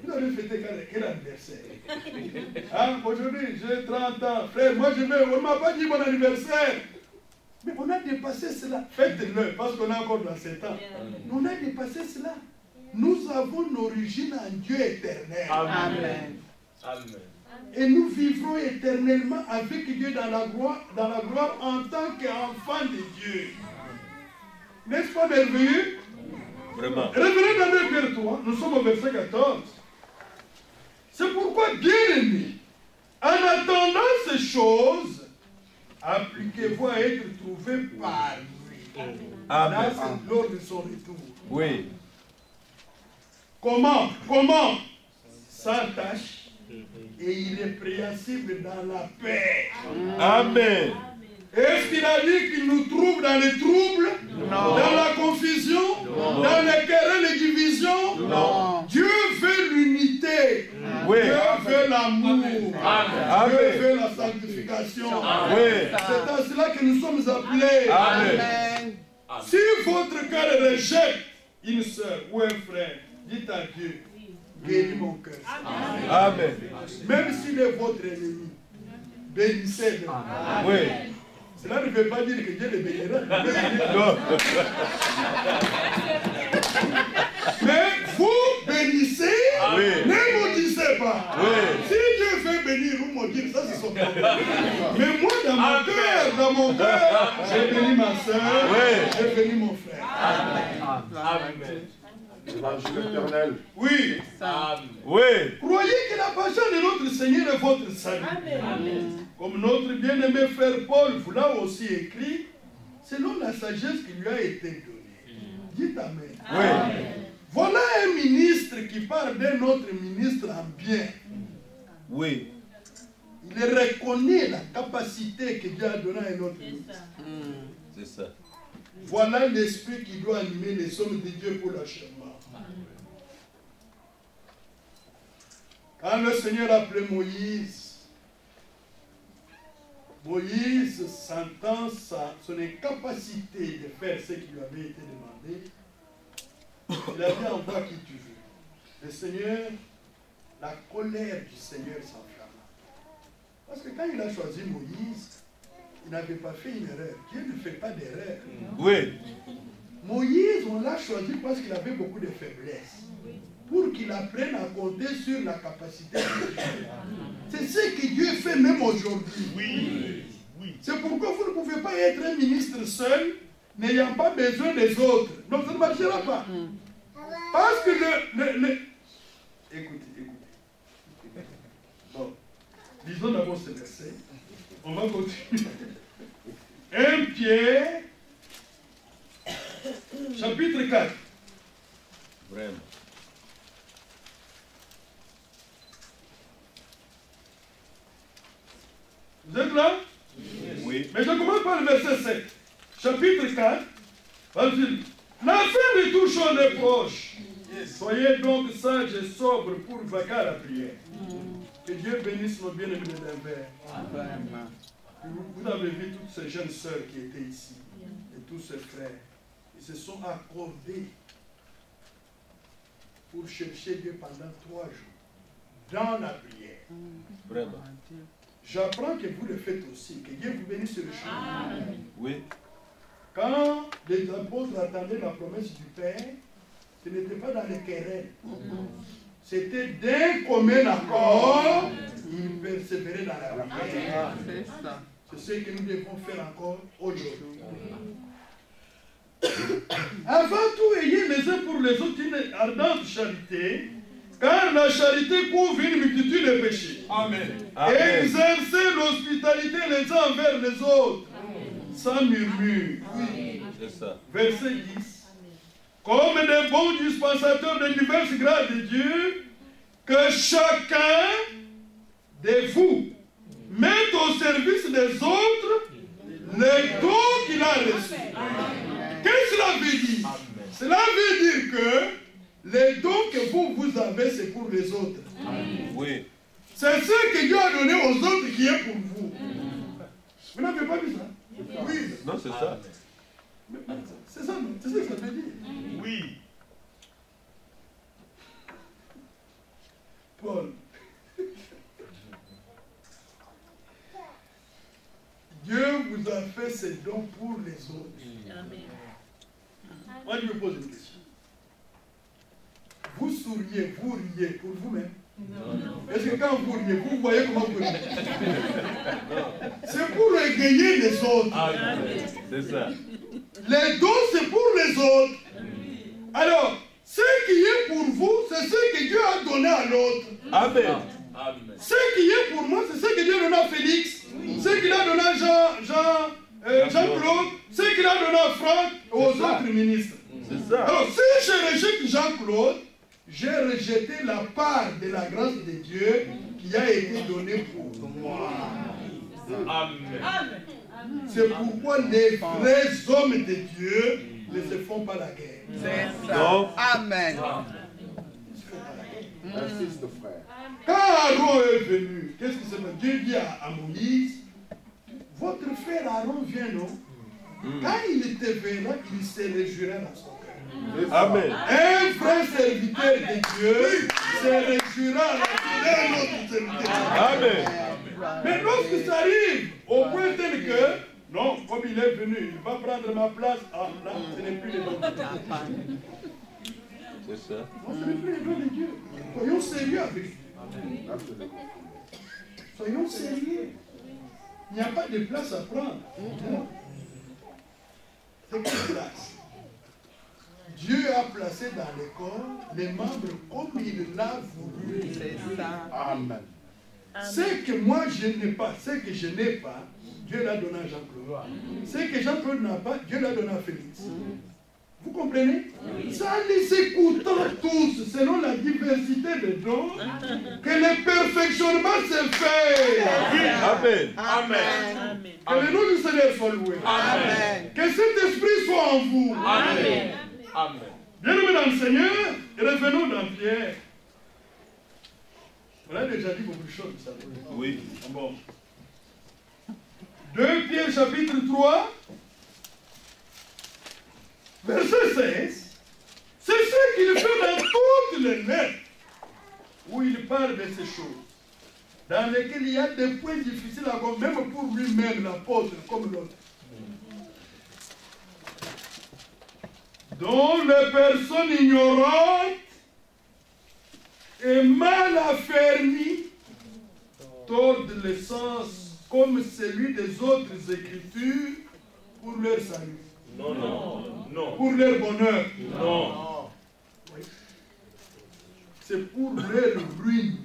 Vous avez fêté quel anniversaire? Hein? Aujourd'hui, j'ai 30 ans. Frère, moi on ne m'a pas dit bon anniversaire. Mais on a dépassé cela. Faites-le, parce qu'on est encore dans 7 ans. On a dépassé cela. Nous avons une origine en Dieu éternel. Amen. Amen. Et nous vivrons éternellement avec Dieu dans la gloire en tant qu'enfants de Dieu. N'est-ce pas merveilleux? Vraiment. Revenez dans 2 Pierre 3, nous sommes au verset 14. C'est pourquoi, bien-aimés, en attendant ces choses, appliquez-vous à être trouvés par lui. Là, Amen. c'est lors de son retour. Oui. Comment? Sans tâche et irrépréhensible dans la paix. Amen. Est-ce qu'il a dit qu'il nous trouve dans les troubles? Non. Dans la confusion? Non. Dans les querelles et divisions? Non. Dieu veut l'unité. Oui. Dieu veut l'amour. Amen. Dieu veut la sanctification. Oui. C'est à cela que nous sommes appelés. Amen. Amen. Si votre cœur rejette une soeur ou un frère, dites à Dieu, guéris mon cœur. Amen. Même s'il est votre ennemi, bénissez-le. Oui. Cela ne veut pas dire que Dieu le bénira. Non. Mais vous bénissez, Oui. ne maudissez pas. Oui. Si Dieu veut bénir ou maudire, ça c'est son problème. Mais moi, dans mon cœur, j'ai béni ma soeur, Oui. j'ai béni mon frère. Amen. L'évangile éternel. Oui. Amen. Oui. Croyez que la passion de notre Seigneur est votre salut. Comme notre bien-aimé frère Paul vous l'a aussi écrit, selon la sagesse qui lui a été donnée. Dites Amen. Oui. Voilà un ministre qui parle d'un autre ministre en bien. Oui. Il reconnaît la capacité que Dieu a donnée à un autre ministre. C'est ça. Voilà l'esprit qui doit animer les hommes de Dieu pour l'achèvement. Quand le Seigneur appelait Moïse, Moïse, sentant son incapacité de faire ce qui lui avait été demandé, il a dit envoie qui tu veux. Le Seigneur, la colère du Seigneur s'enflamma. Parce que quand il a choisi Moïse, il n'avait pas fait une erreur. Dieu ne fait pas d'erreur. Oui. Moïse, on l'a choisi parce qu'il avait beaucoup de faiblesses. Pour qu'il apprenne à compter sur la capacité de Dieu. C'est ce que Dieu fait même aujourd'hui. Oui. C'est pourquoi vous ne pouvez pas être un ministre seul, n'ayant pas besoin des autres. Donc ça ne marchera pas. Parce que Écoutez. Bon. Lisons d'abord ce verset. On va continuer. 1 Pierre, chapitre 4. Vraiment. Vous êtes là? Oui. Mais je commence par le verset 7. Chapitre 4. Vas-y. La fin de toute chose est proche. Soyez donc sages et sobres pour vaquer à la prière. Que Dieu bénisse nos bien-aimés de l'envers. Vous avez vu toutes ces jeunes sœurs qui étaient ici. Et tous ces frères. Ils se sont accordés pour chercher Dieu pendant 3 jours. Dans la prière. Vraiment. J'apprends que vous le faites aussi. Que Dieu vous bénisse sur le chemin. Oui. Quand les apôtres attendaient la promesse du Père, ce n'était pas dans les querelles. C'était d'un commun accord, ils persévéraient dans la prière. C'est ce que nous devons faire encore aujourd'hui. Avant tout, ayez les uns pour les autres une ardente charité, car la charité couvre une multitude de péchés. Amen. Amen. Exercez l'hospitalité les uns envers les autres, sans murmure. C'est ça. Verset 10. Comme des bons dispensateurs de diverses grâces de Dieu, que chacun de vous mette au service des autres les dons qu'il a reçus. Qu'est-ce que cela veut dire? Cela veut dire que les dons que vous avez, c'est pour les autres. Oui. C'est ce que Dieu a donné aux autres qui est pour vous. Vous n'avez pas vu ça? Oui. Non, c'est ça. C'est ça, c'est ce que ça veut dire. Oui. Paul. Dieu vous a fait ces dons pour les autres. Moi, je me pose une question. Vous souriez, vous riez pour vous-même. Est-ce que quand vous riez, vous voyez comment vous riez? C'est pour égayer les autres. C'est ça. Les dons, c'est pour les autres. Alors, ce qui est pour vous, c'est ce que Dieu a donné à l'autre. Amen. Amen. Ce qui est pour moi, c'est ce que Dieu a donné à Félix, ce qu'il a donné à Jean-Claude, ce qu'il a donné à Franck et aux autres ministres. C'est ça. Alors, si je rejette Jean-Claude, j'ai rejeté la part de la grâce de Dieu qui a été donnée pour moi. Amen. C'est pourquoi les vrais hommes de Dieu ne se font pas la guerre. C'est ça. Non. Amen. Insiste, frère. Quand Aaron est venu, qu'est-ce qui s'est passé? Dieu dit à Moïse, votre frère Aaron vient, non? Quand il te verra, il se réjouira dans son cœur. Amen. Un vrai serviteur de Dieu se réjouira d'un autre serviteur. Amen. Mais lorsque ça arrive au point tel que, non, comme il est venu, il va prendre ma place, ah là, ce n'est plus les dons de Dieu. C'est ça. Non, ce n'est plus les dons de Dieu. Soyons sérieux avec lui. Soyons sérieux. Il n'y a pas de place à prendre. Non. C'est quelle place? Dieu a placé dans le corps les membres comme il l'a voulu. C'est ça. Amen. Ce que moi je n'ai pas, ce que je n'ai pas, Dieu l'a donné à Jean-Claude. Ce que Jean-Claude n'a pas, Dieu l'a donné à Félix. Vous comprenez? Ça, les écoutons tous, selon la diversité des dons, que le perfectionnement se fait. Amen. Amen. Que le nom du Seigneur soit loué. Amen. Que cet esprit soit en vous. Amen. Amen. Bien-aimés dans le Seigneur, revenons dans Pierre. On a déjà dit beaucoup de choses, vous savez. Oui. Bon. 2 Pierre chapitre 3, verset 16. C'est ce qu'il fait dans toutes les lettres où il parle de ces choses, dans lesquelles il y a des points difficiles à comprendre, même pour lui-même, l'apôtre, comme l'autre. Dont les personnes ignorantes et mal affermies tordent le sens comme celui des autres écritures pour leur salut. Non, non, non. Pour leur bonheur. Non. Oui. C'est pour leur ruine.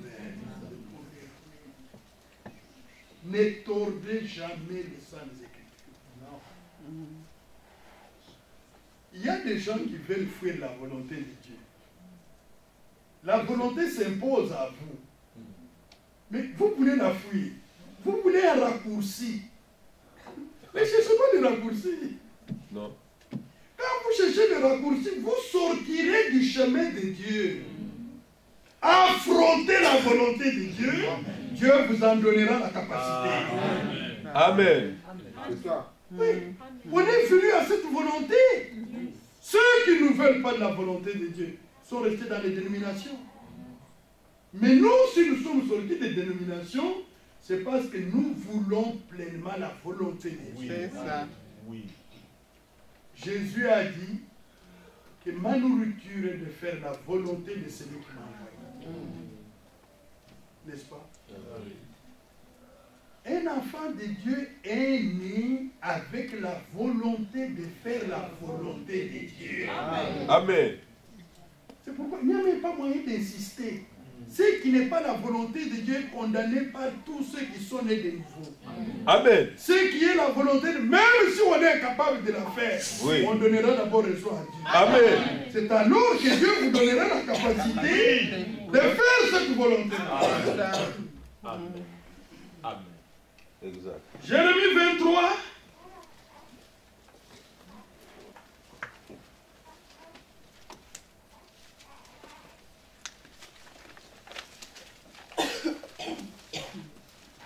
Ne tordez jamais le sang des Écritures. Non. Il y a des gens qui veulent fuir la volonté de Dieu. La volonté s'impose à vous. Mais vous voulez la fuir. Vous voulez un raccourci. Ne cherchez pas de raccourci. Non. Quand vous cherchez des raccourcis, vous sortirez du chemin de Dieu. Affrontez la volonté de Dieu. Dieu vous en donnera la capacité. Amen. C'est ça. Oui. On est venu à cette volonté. Ceux qui ne veulent pas de la volonté de Dieu sont restés dans les dénominations. Mais nous, si nous sommes sortis des dénominations, c'est parce que nous voulons pleinement la volonté de Dieu. C'est ça. Oui. Jésus a dit que ma nourriture est de faire la volonté de celui qui m'a envoyé. N'est-ce pas? Un enfant de Dieu est né avec la volonté de faire la volonté de Dieu. Amen. C'est pourquoi il n'y a même pas moyen d'insister. Ce qui n'est pas la volonté de Dieu est condamné par tous ceux qui sont nés de nouveau. Amen. Ce qui est la volonté de... Même si on est incapable de la faire, Oui. on donnera d'abord raison à Dieu. Amen. C'est alors que Dieu vous donnera la capacité de faire cette volonté. Amen. Amen. Exact. Jérémie 23.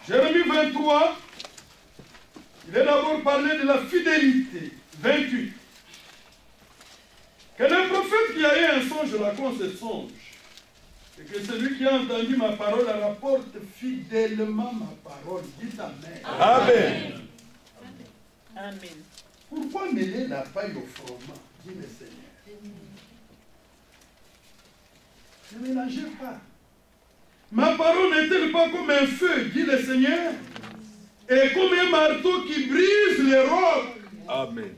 Jérémie 23, il est d'abord parlé de la fidélité. 28. Que le prophète qui a eu un songe raconte ce songe. Et que celui qui a entendu ma parole la rapporte fidèlement ma parole. Dites Amen. Amen. Amen. Pourquoi mêler la paille au froment, dit le Seigneur? Ne mélangez pas. Ma parole n'est-elle pas comme un feu, dit le Seigneur, et comme un marteau qui brise les rocs? Amen.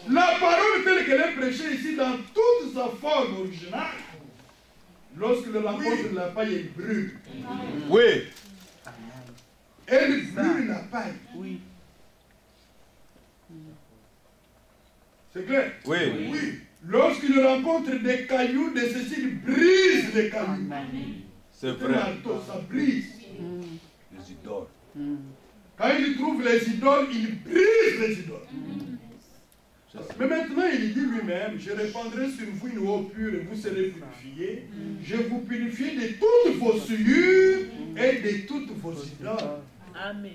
La parole telle qu'elle est prêchée ici dans toute sa forme originale, lorsque le rapporte de la paille, elle brûle. Oui. Elle brûle la paille. Oui. C'est clair? Oui. Oui. Lorsqu'il rencontre des cailloux, de ceci, il brise les cailloux. C'est Un vrai. marteau, ça brise. Les idoles. Quand il trouve les idoles, il brise les idoles. Mais maintenant, il dit lui-même, je répandrai sur vous une eau pure et vous serez purifiés. Je vous purifie de toutes vos souillures et de toutes vos idoles. Amen.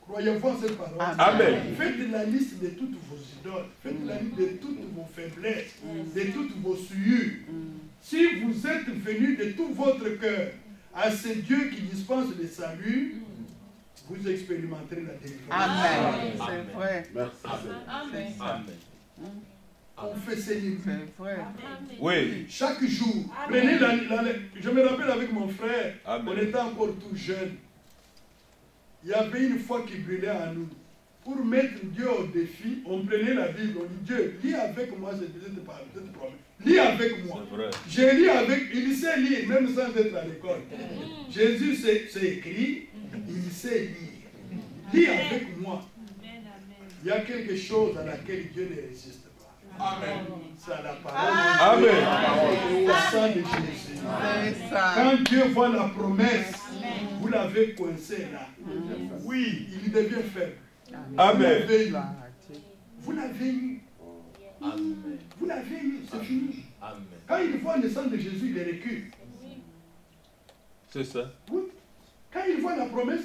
Croyez-vous en cette parole? Amen. Faites la liste de toutes vos idoles. Faites la liste de toutes vos faiblesses, de toutes vos souillures. Si vous êtes venus de tout votre cœur à ce Dieu qui dispense le salut, vous expérimenterez la délivrance. Amen. C'est vrai. Merci. C'est ça. Amen. Confessez-les. C'est vrai. Oui. Chaque jour, prenez je me rappelle avec mon frère, Amen. on était encore tout jeune. Il y avait une foi qui brûlait en nous. Pour mettre Dieu au défi, on prenait la Bible, on dit Dieu, lis avec moi cette promesse. Lis avec moi. C'est vrai. J'ai lu avec, il sait lire, même sans être à l'école. Jésus s'est écrit, il sait lire. Lis avec moi. Il y a quelque chose à laquelle Dieu ne résiste pas. Amen. C'est à la parole. Amen. Au sang de Jésus. C'est ça. Quand Dieu voit la promesse, vous l'avez coincé là. Oui, il devient faible. Amen. Vous l'avez eu. Amen. Vous l'avez eu, c'est fini. Amen. Quand il voit le sang de Jésus, il recule. C'est ça. Oui. Quand il voit la promesse,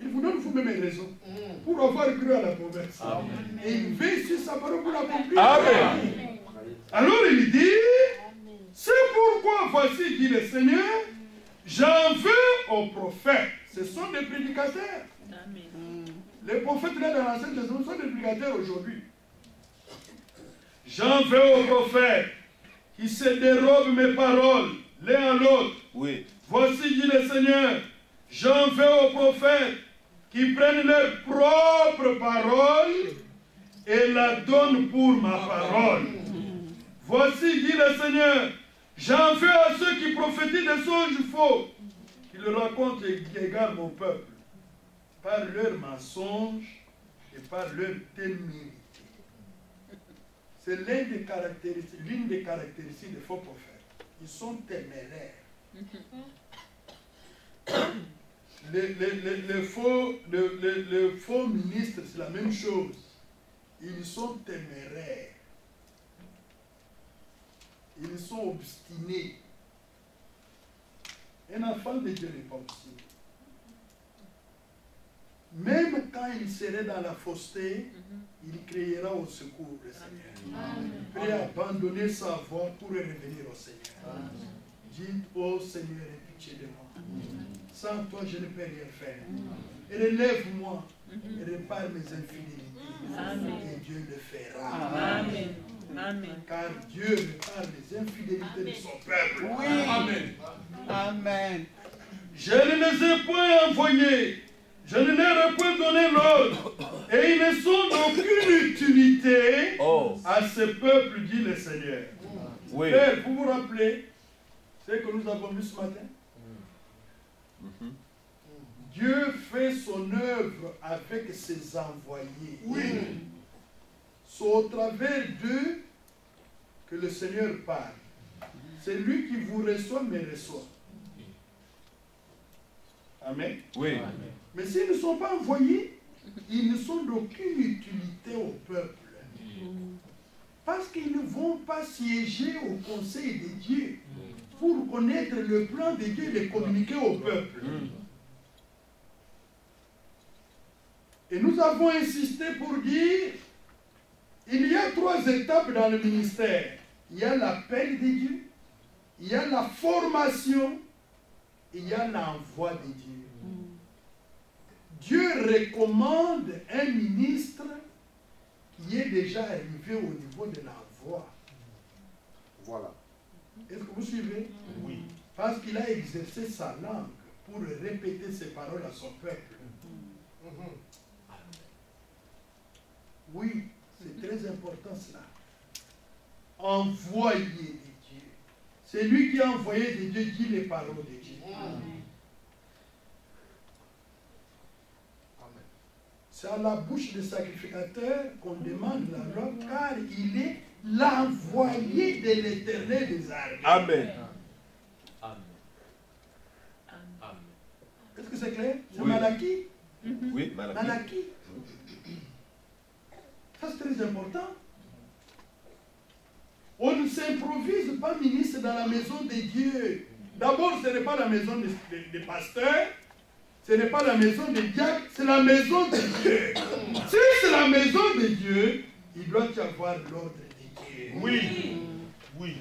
il vous donne vous-même une raison pour avoir cru à la promesse. Amen. Et il veille sur sa parole pour l'accomplir. Amen. Alors il dit, c'est pourquoi voici, dit le Seigneur, j'en veux aux prophètes. Ce sont des prédicateurs. Amen. Les prophètes là dans l'Ancien Testament sont des prédicateurs aujourd'hui. J'en veux aux prophètes qui se dérobent mes paroles l'un à l'autre. Oui. Voici, dit le Seigneur, j'en veux aux prophètes qui prennent leur propre parole et la donnent pour ma parole. Voici, dit le Seigneur, j'en veux à ceux qui prophétisent des songes faux, qui le racontent et qui égarent mon peuple, par leurs mensonges et par leur témérité. C'est l'une des caractéristiques des faux prophètes. Ils sont téméraires. Les faux ministres, c'est la même chose. Ils sont téméraires. Ils sont obstinés. Un enfant de Dieu n'est pas obstiné. Même quand il serait dans la fausseté, il criera au secours du Seigneur. Prêt à abandonner sa voix pour revenir au Seigneur. Dites, oh Seigneur, aie pitié de moi. Sans toi, je ne peux rien faire. Relève-moi et répare mes infidélités. Et Dieu le fera. Amen. Amen. Car Dieu répare les infidélités de son peuple. Oui. Amen. Amen. Je ne les ai point envoyés. Je ne leur ai point donné l'ordre. Et ils ne sont d'aucune utilité à ce peuple, dit le Seigneur. Oui. Père, vous vous rappelez ce que nous avons vu ce matin? Dieu fait son œuvre avec ses envoyés. Oui. C'est au travers d'eux que le Seigneur parle. C'est lui qui vous reçoit, mais reçoit. Amen. Oui. Mais s'ils ne sont pas envoyés, ils ne sont d'aucune utilité au peuple. Parce qu'ils ne vont pas siéger au conseil de Dieu pour connaître le plan de Dieu et le communiquer au peuple. Et nous avons insisté pour dire, il y a 3 étapes dans le ministère. Il y a l'appel de Dieu, il y a la formation, et il y a l'envoi de Dieu. Dieu recommande un ministre qui est déjà arrivé au niveau de l'envoi. Voilà. Est-ce que vous suivez? Oui. Parce qu'il a exercé sa langue pour répéter ses paroles à son peuple. Oui, c'est très important cela. Envoyé de Dieu. C'est lui qui a envoyé de Dieu, dit les paroles de Dieu. C'est à la bouche des sacrificateurs qu'on demande la loi, car il est l'envoyé de l'Éternel des armées. Amen. Est-ce que c'est clair? C'est Oui. Malachie? Oui, Malachie. Malachie. Ça, c'est très important. On ne s'improvise pas ministre dans la maison de Dieu. D'abord, ce n'est pas la maison des pasteurs, ce n'est pas la maison des diacres, c'est la maison de Dieu. Si c'est la maison de Dieu, il doit y avoir l'ordre de Dieu. Oui. Oui.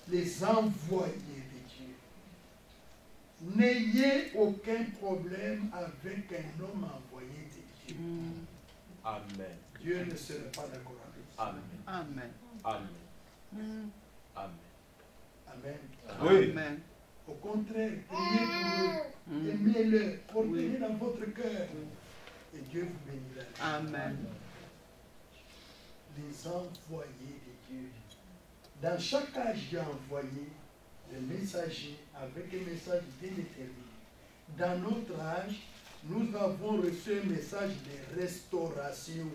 Les envoyés de Dieu. N'ayez aucun problème avec un homme envoyé de Dieu. Amen. Dieu ne serait pas d'accord avec ça. Amen. Amen. Amen. Amen. Amen. Oui. Amen. Au contraire, priez pour eux. Aimez-le. Portez-les dans votre cœur. Et Dieu vous bénira. Amen. Les envoyés de Dieu. Dans chaque âge, j'ai envoyé le messager avec un message déterminé. Dans notre âge, nous avons reçu un message de restauration.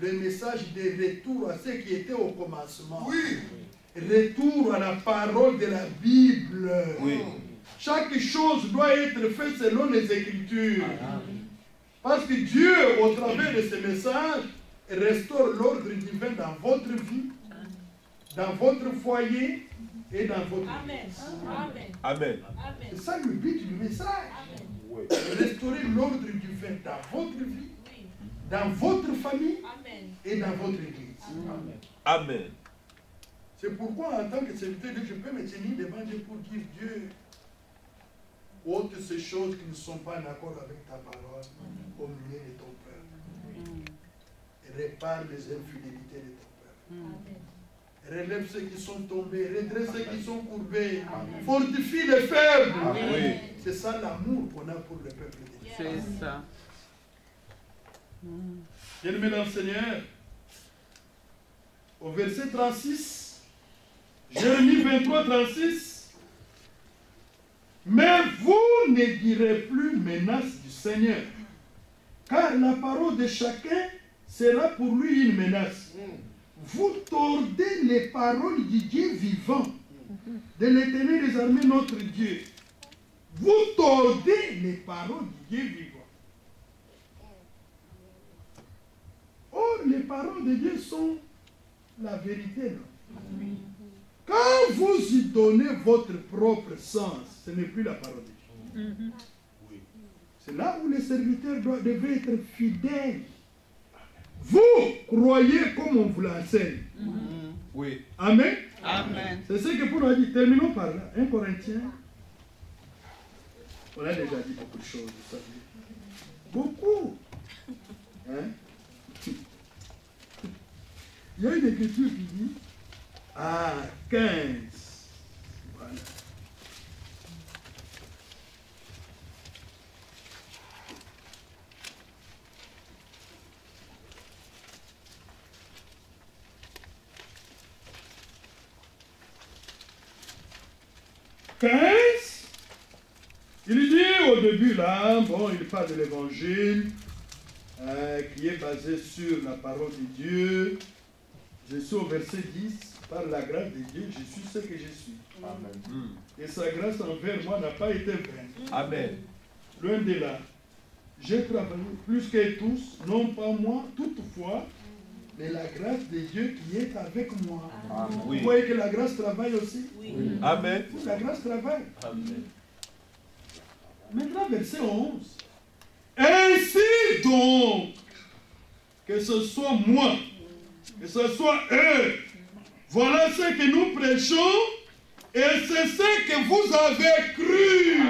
Le message de retour à ce qui était au commencement. Oui. Retour à la parole de la Bible. Oui. Chaque chose doit être faite selon les Écritures. Parce que Dieu, au travers de ce message, restaure l'ordre divin dans votre vie, dans votre foyer et dans votre vie. Amen. C'est ça le but du message. Restaurer l'ordre divin dans votre vie, dans votre famille et dans votre église. Amen. C'est pourquoi, en tant que serviteur de Dieu, je peux me tenir devant Dieu pour dire, Dieu, ôte ces choses qui ne sont pas en accord avec ta parole au milieu de ton peuple. Et répare les infidélités de ton peuple. Relève ceux qui sont tombés, redresse ceux qui sont courbés, fortifie les faibles. Oui. C'est ça l'amour qu'on a pour le peuple de Dieu. C'est ça. Bien-aimés dans le Seigneur, au verset 36, Jérémie 23, 36, mais vous ne direz plus menace du Seigneur, car la parole de chacun sera pour lui une menace. vous tordez les paroles du Dieu vivant, de l'Éternel des armées, notre Dieu. Vous tordez les paroles du Dieu vivant. Or, les paroles de Dieu sont la vérité, non? Quand vous y donnez votre propre sens, ce n'est plus la parole de Dieu. C'est là où les serviteurs devaient être fidèles. Vous croyez comme on vous l'enseigne. Oui. Amen. Amen. C'est ce que Paul a dit. Terminons par là. 1 Corinthiens. On a déjà dit beaucoup de choses, vous savez. Beaucoup. Hein? Il y a une écriture qui dit 15. Voilà. Il dit au début là, bon, il parle de l'évangile qui est basé sur la parole de Dieu. Je suis au verset 10, par la grâce de Dieu, je suis ce que je suis. Amen. Et sa grâce envers moi n'a pas été vaine. Amen. Loin de là, j'ai travaillé plus que tous, non pas moi, toutefois, mais la grâce de Dieu qui est avec moi. Amen. Vous voyez que la grâce travaille aussi? Oui. Amen. La grâce travaille. Amen. Maintenant, verset 11. Ainsi donc, que ce soit moi, que ce soit eux, voilà ce que nous prêchons et c'est ce que vous avez cru.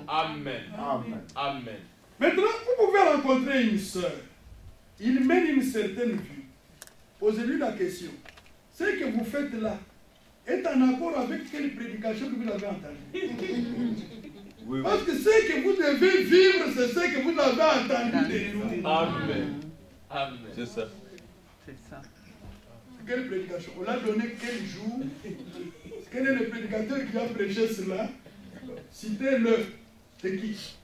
Amen. Amen. Amen. Maintenant, vous pouvez rencontrer une sœur. Il mène une certaine vie. Posez-lui la question. Ce que vous faites là est en accord avec quelle prédication que vous avez entendue? Oui, oui. Parce que ce que vous devez vivre, c'est ce que vous avez entendu de nous. Amen. Amen. C'est ça. C'est ça. Quelle prédication? On l'a donné quel jour? Quel est le prédicateur qui a prêché cela? Citez-le. C'est qui?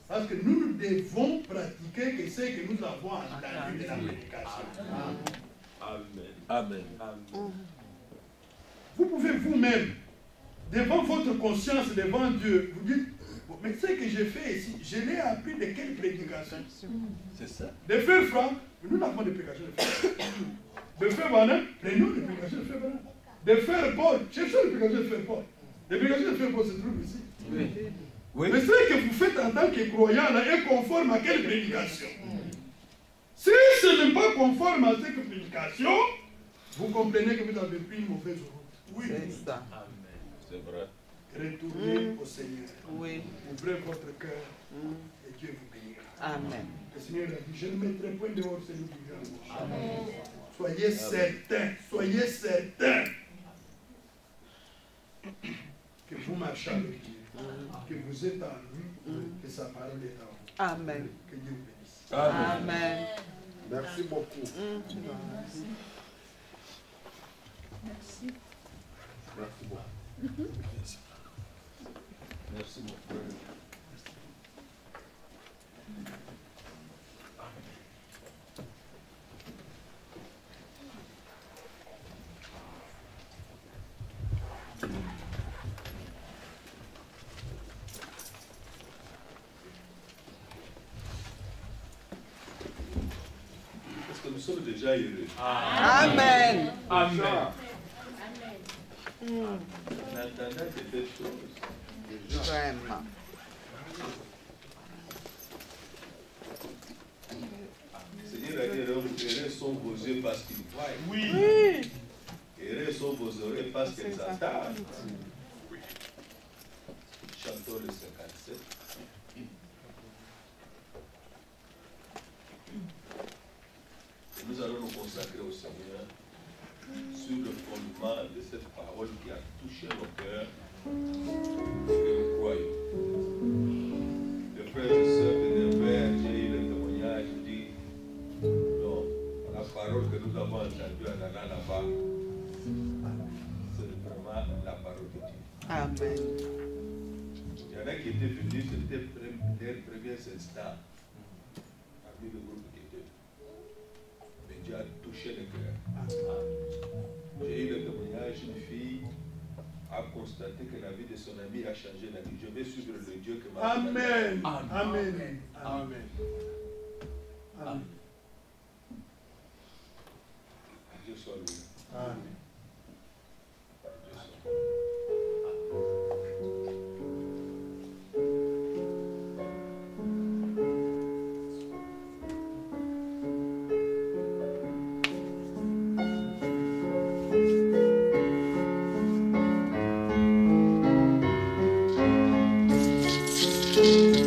Parce que nous devons pratiquer que ce que nous avons entendu de la prédication. Amen. Amen. Amen. Vous pouvez vous-même, devant votre conscience, devant Dieu, vous dites, bon, mais ce que j'ai fait ici, je l'ai appris de quelle prédication? C'est ça. De Frère Franck, nous n'avons pas de prédication de Frère. De Frère Vanna, prenons les prédications de Frère Vanna. De Frère Paul, cherchons les prédications de Frère Paul. Les prédications de Frère Paul se trouvent ici. Oui. Oui. Mais ce que vous faites en tant que croyant là, est conforme à quelle prédication? Si ce n'est pas conforme à cette prédication, vous comprenez que vous avez pris une mauvaise route. Oui. C'est ça. Amen. C'est vrai. Retournez au Seigneur. Oui. Ouvrez votre cœur et Dieu vous bénira. Amen. Le Seigneur a dit, je ne mettrai point dehors celui qui vient à moi. Soyez certains que vous marchez avec Dieu, que vous êtes en lui, que sa parole est en vous. Amen. Que Dieu vous bénisse. Amen. Merci beaucoup. Merci. Merci beaucoup. Merci mon frère. Parce que nous sommes déjà heureux. Amen. Amen. En attendant de belles choses. Vraiment. Seigneur a dit, heureux sont vos yeux parce qu'ils voient. Oui. Heureux sont vos oreilles parce qu'elles entendent. Chantons le 57. Et nous allons nous consacrer au Seigneur sur le fondement de cette parole qui a touché nos cœurs et que nous croyons. Les frères et sœurs de Nevers, j'ai eu le témoignage dit non, la parole que nous avons entendue en allant là-bas, c'est vraiment la parole de Dieu. Amen. Il y en a qui étaient venus, c'était leur premier instant parmi le groupe qui était. Mais Dieu a touché le cœur. J'ai eu le témoignage d'une fille a constaté que la vie de son ami a changé la vie. Je vais suivre le Dieu que m'a Amen. Amen. Amen. Amen. Amen. Dieu soit loué. Amen. Dieu soit loué. Thank you.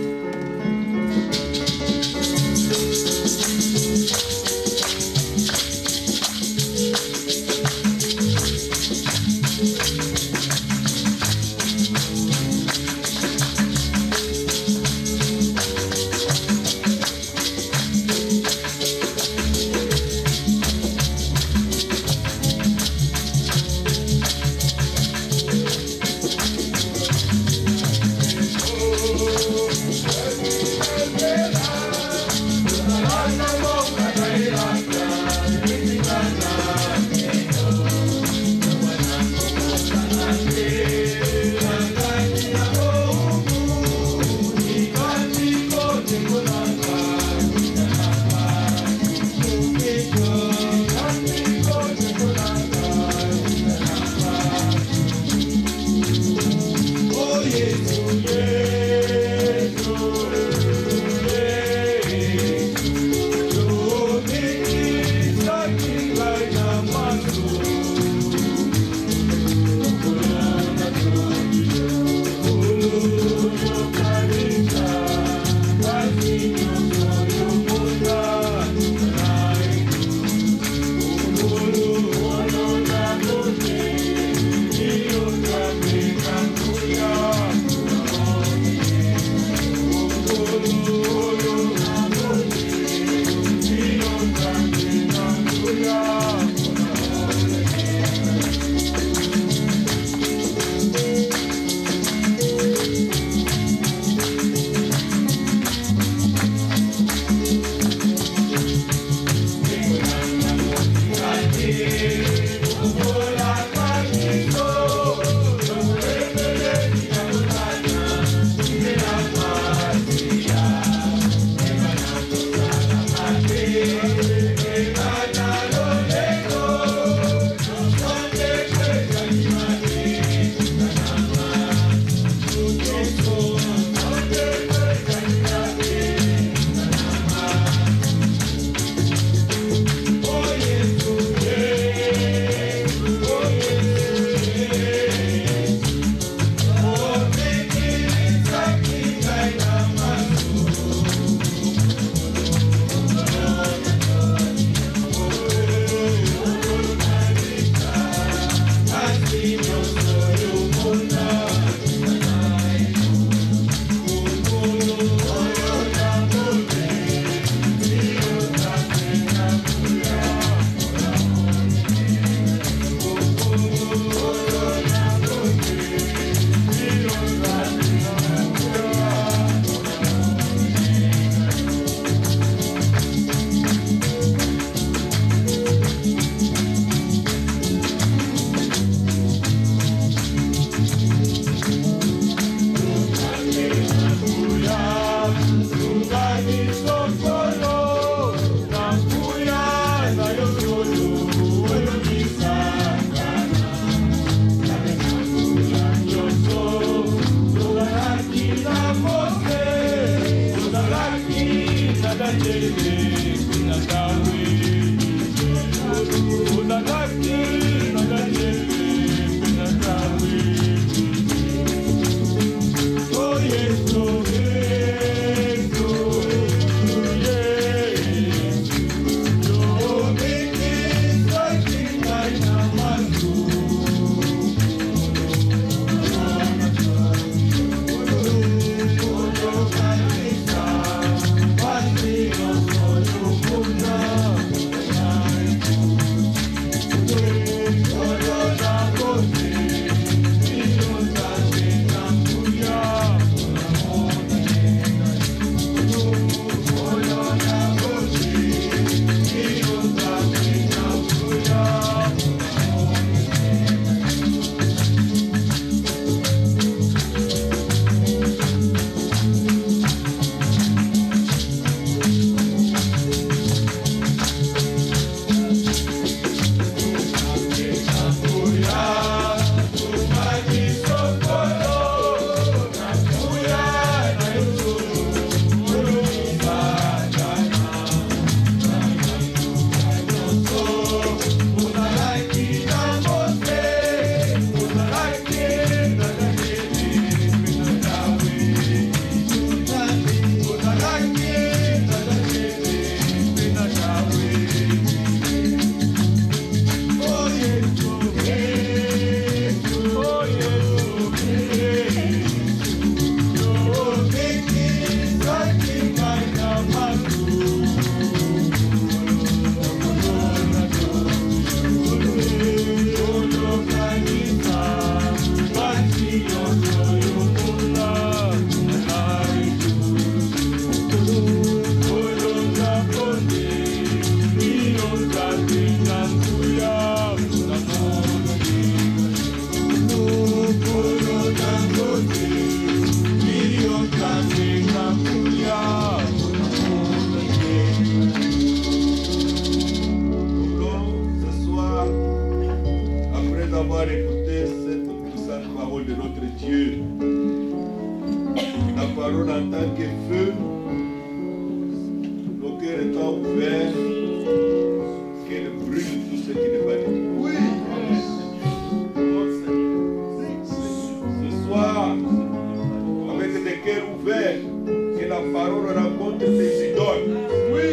parole rencontre des idoles. Oui.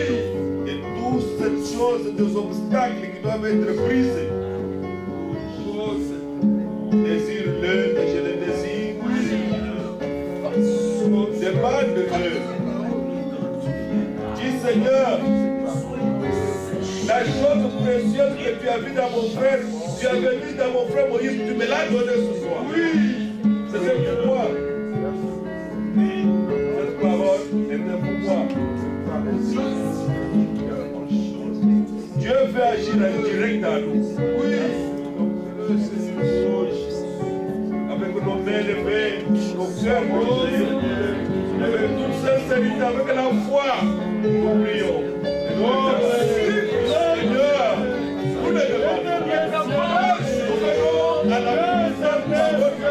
Et toutes ces choses, des obstacles qui doivent être brisés. Désire-le, et je le désire. Demande-le. Dis Seigneur, la chose précieuse que tu as vue dans mon frère, tu avais vu dans mon frère Moïse, tu me l'as donné ce soir. Oui. C'était pour moi. Cette parole était pour moi. Dieu veut agir en direct dans nous. Oui. Avec nos mains levées, nos cœurs bronzés, avec toute sincérité, avec la foi, nous prions. Oh Seigneur, vous ne demandez rien à moi. Nous venons à la puissance de votre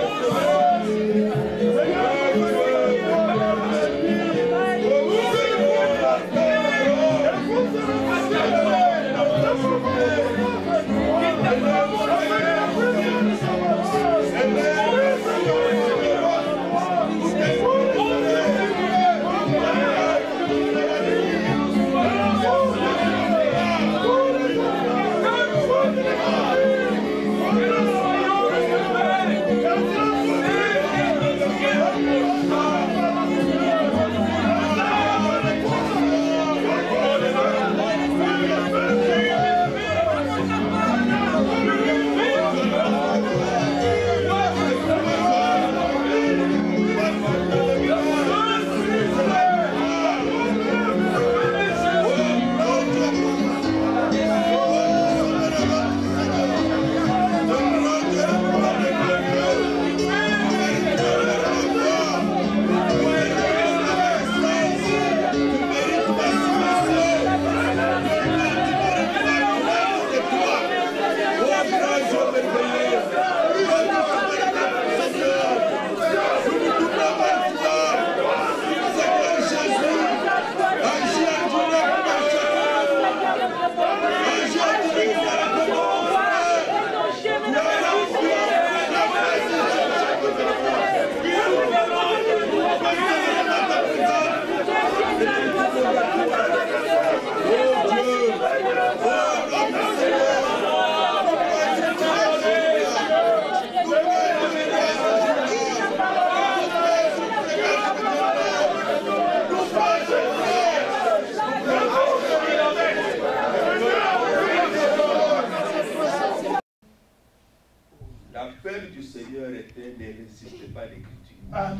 L'appel du Seigneur était ne résistez pas à l'écriture. Amen.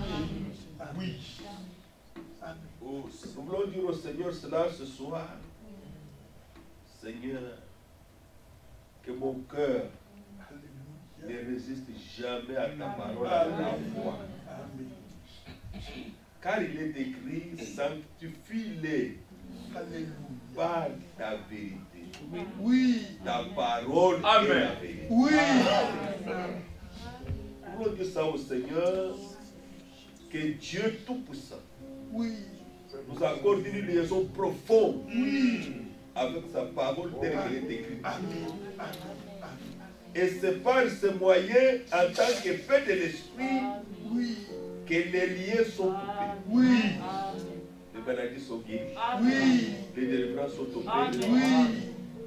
Oui. Amen. Oh, nous voulons dire au Seigneur cela ce soir. Seigneur, que mon cœur ne résiste jamais à ta parole, à ta foi. Car il est écrit, sanctifie-les par ta vérité. Oui. Ta parole est la vérité. Oui. Nous voulons dire ça au Seigneur, que Dieu Tout-Puissant Oui. nous accorde une liaison profonde Oui. avec sa parole telle qu'elle est écrite. Amen. Et c'est par ce moyen, en tant que fait de l'esprit, Oui. que les liens sont coupés. Oui. Les maladies sont guéries. Oui. Les délivrances sont opérées. Oui.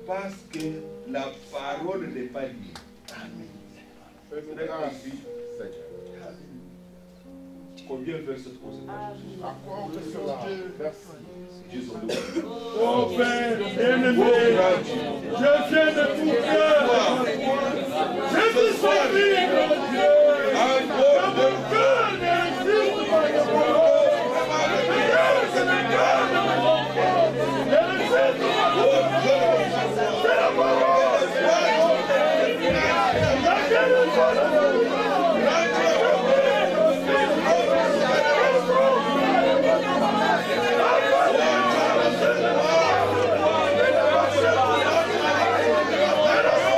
Parce que la parole n'est pas liée. Fais-nous grâce. Combien veulent cette conséquence? À quoi on fait cela? Merci. Dieu son devoir. Oh Père bien-aimé, je viens de tout cœur. Je te supplie, mon Dieu, que mon cœur ne résiste pas à ta parole. Seigneur, c'est le cœur de mon enfant. Ne résiste pas à ta parole. C'est la parole. Laquelle est bonne. Amen.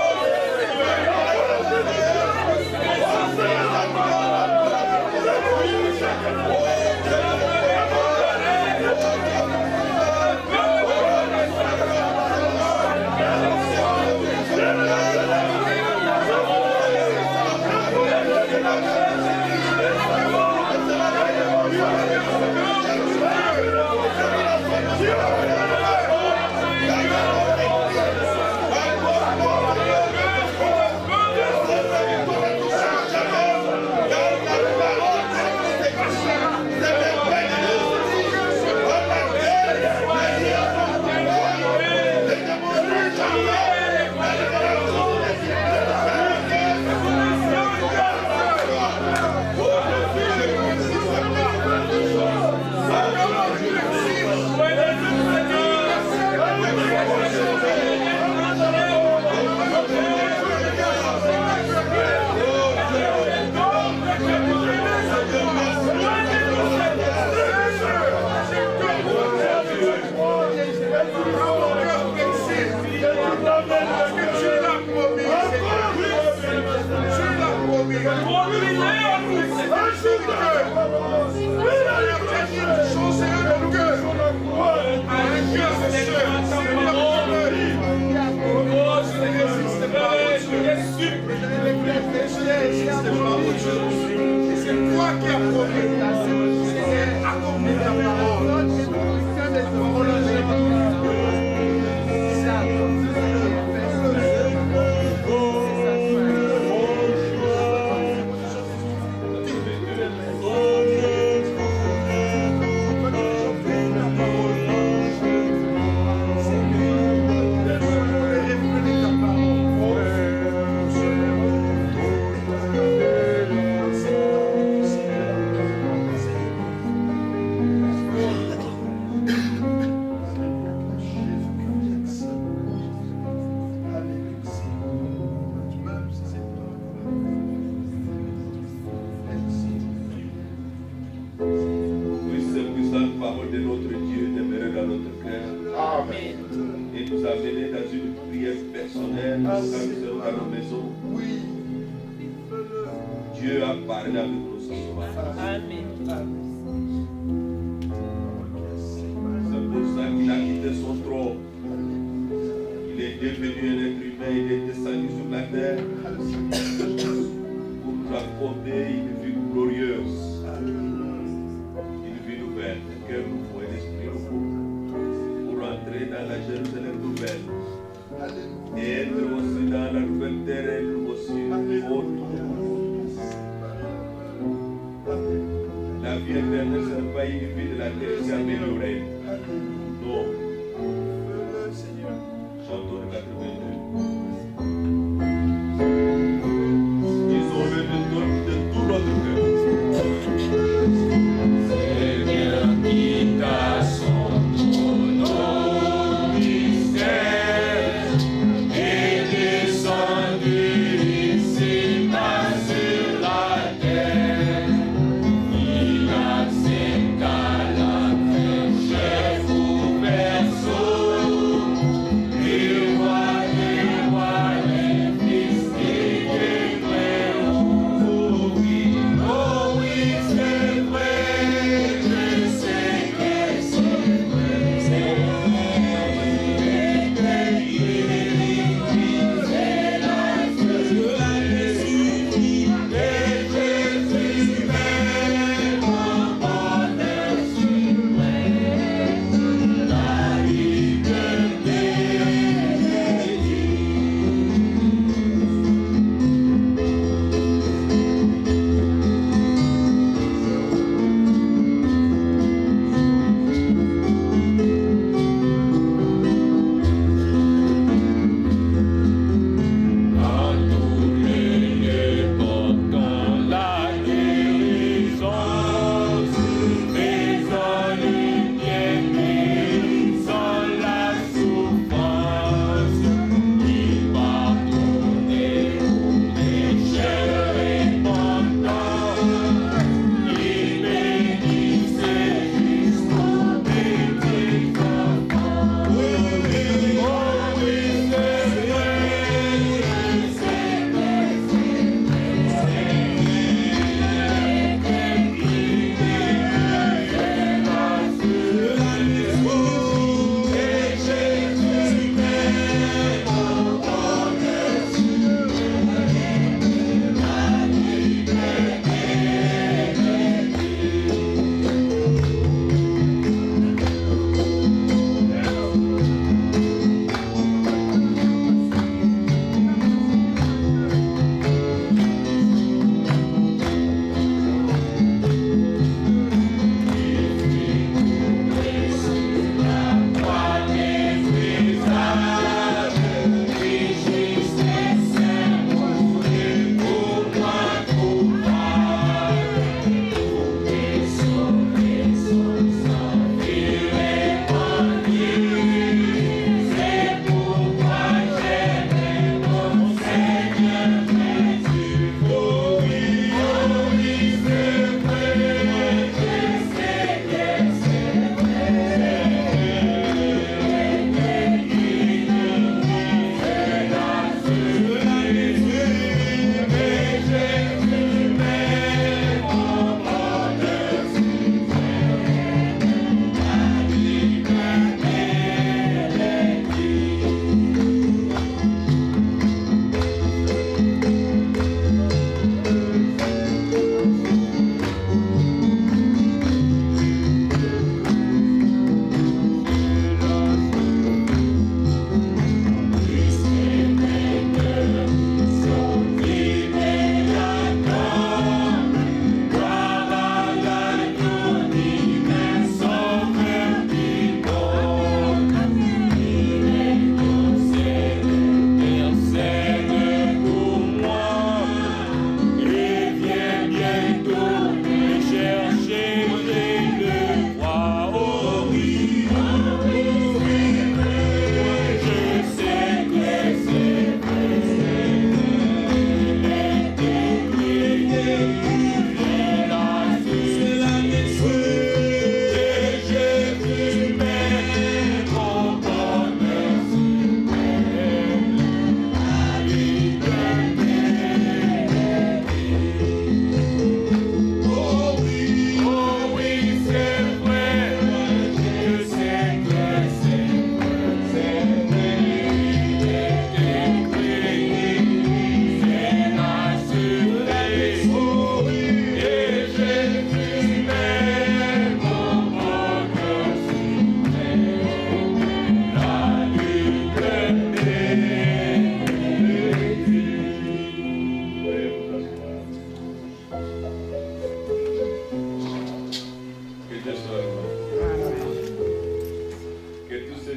C'est pas autre chose. Et c'est toi qui as promis. C'est accompli ta parole. Dieu a parlé avec nous ce soir. Amen. C'est pour ça qu'il a quitté son trône. Il est devenu un être humain, il est descendu sur la terre pour nous accorder une vie glorieuse, une vie nouvelle, que nous pouvons l'esprit pour entrer dans la Jérusalem nouvelle et être aussi dans la nouvelle terre et nous aussi autre. La vie éternelle, ce n'est pas une vie de la terre qui est améliorée. Non. Chantons le 82. Disons-le de tout notre cœur. Seigneur, qui t'a son trône au mystère est descendu ici bas sur la terre. Il accepta la crèche, chef ou berceau, et roi de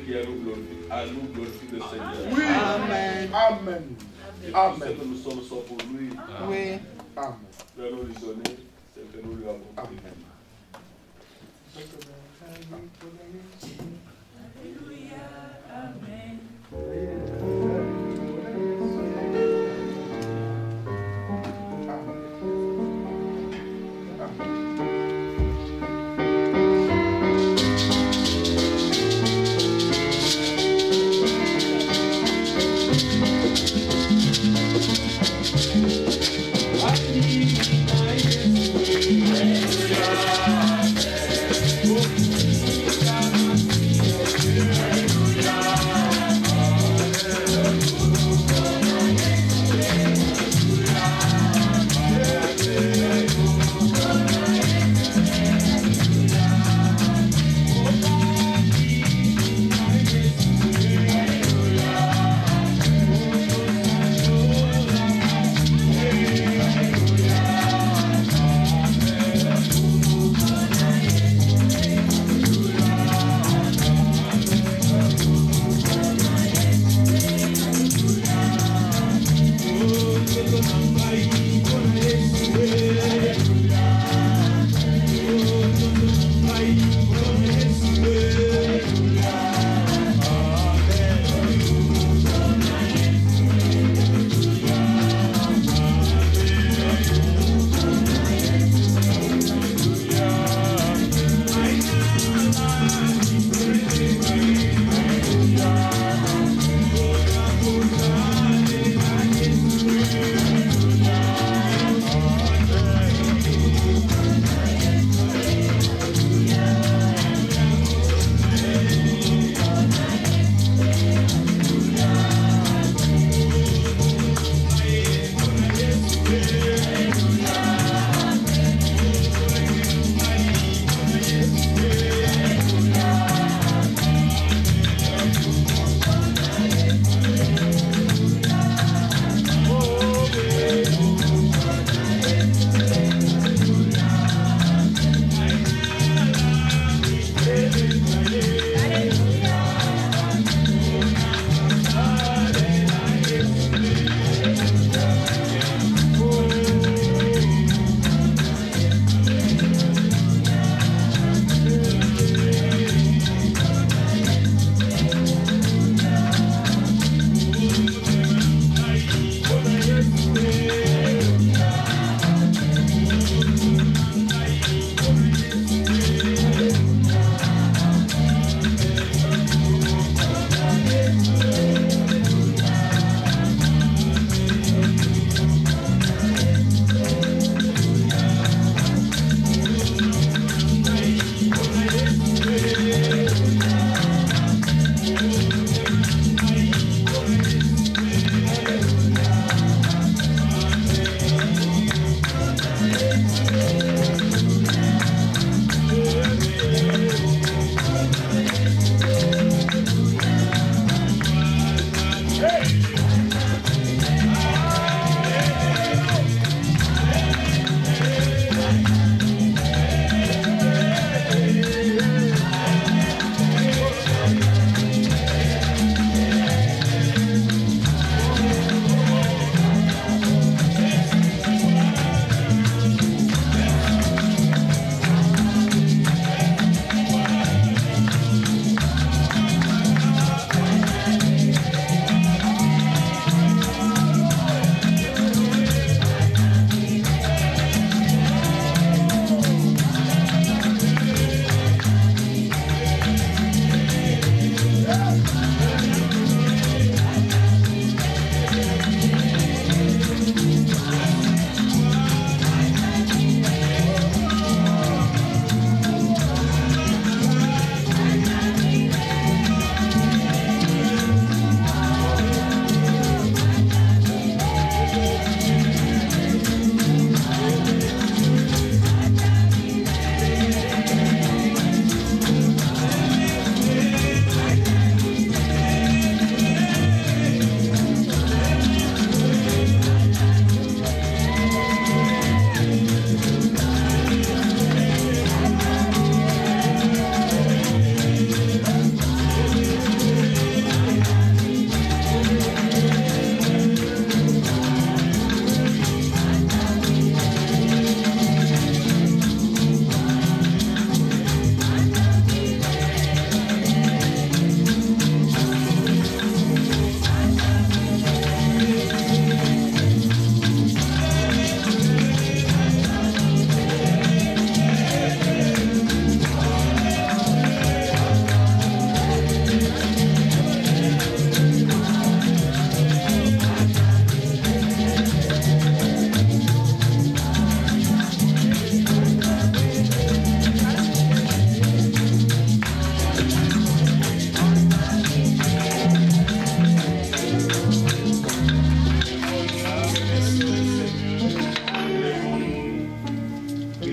qui à nous glorifie le Seigneur. Oui. Amen. Amen. Et tout ce Amen. que nous sommes sont pour lui. Oui. Amen. Là, nous lui donner ce que nous lui avons fait. Amen. Hallelujah.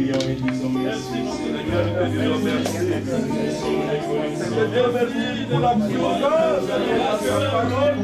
prions et disons merci. Seigneur, nous te disons merci. Seigneur, merci de la puissance de ta parole.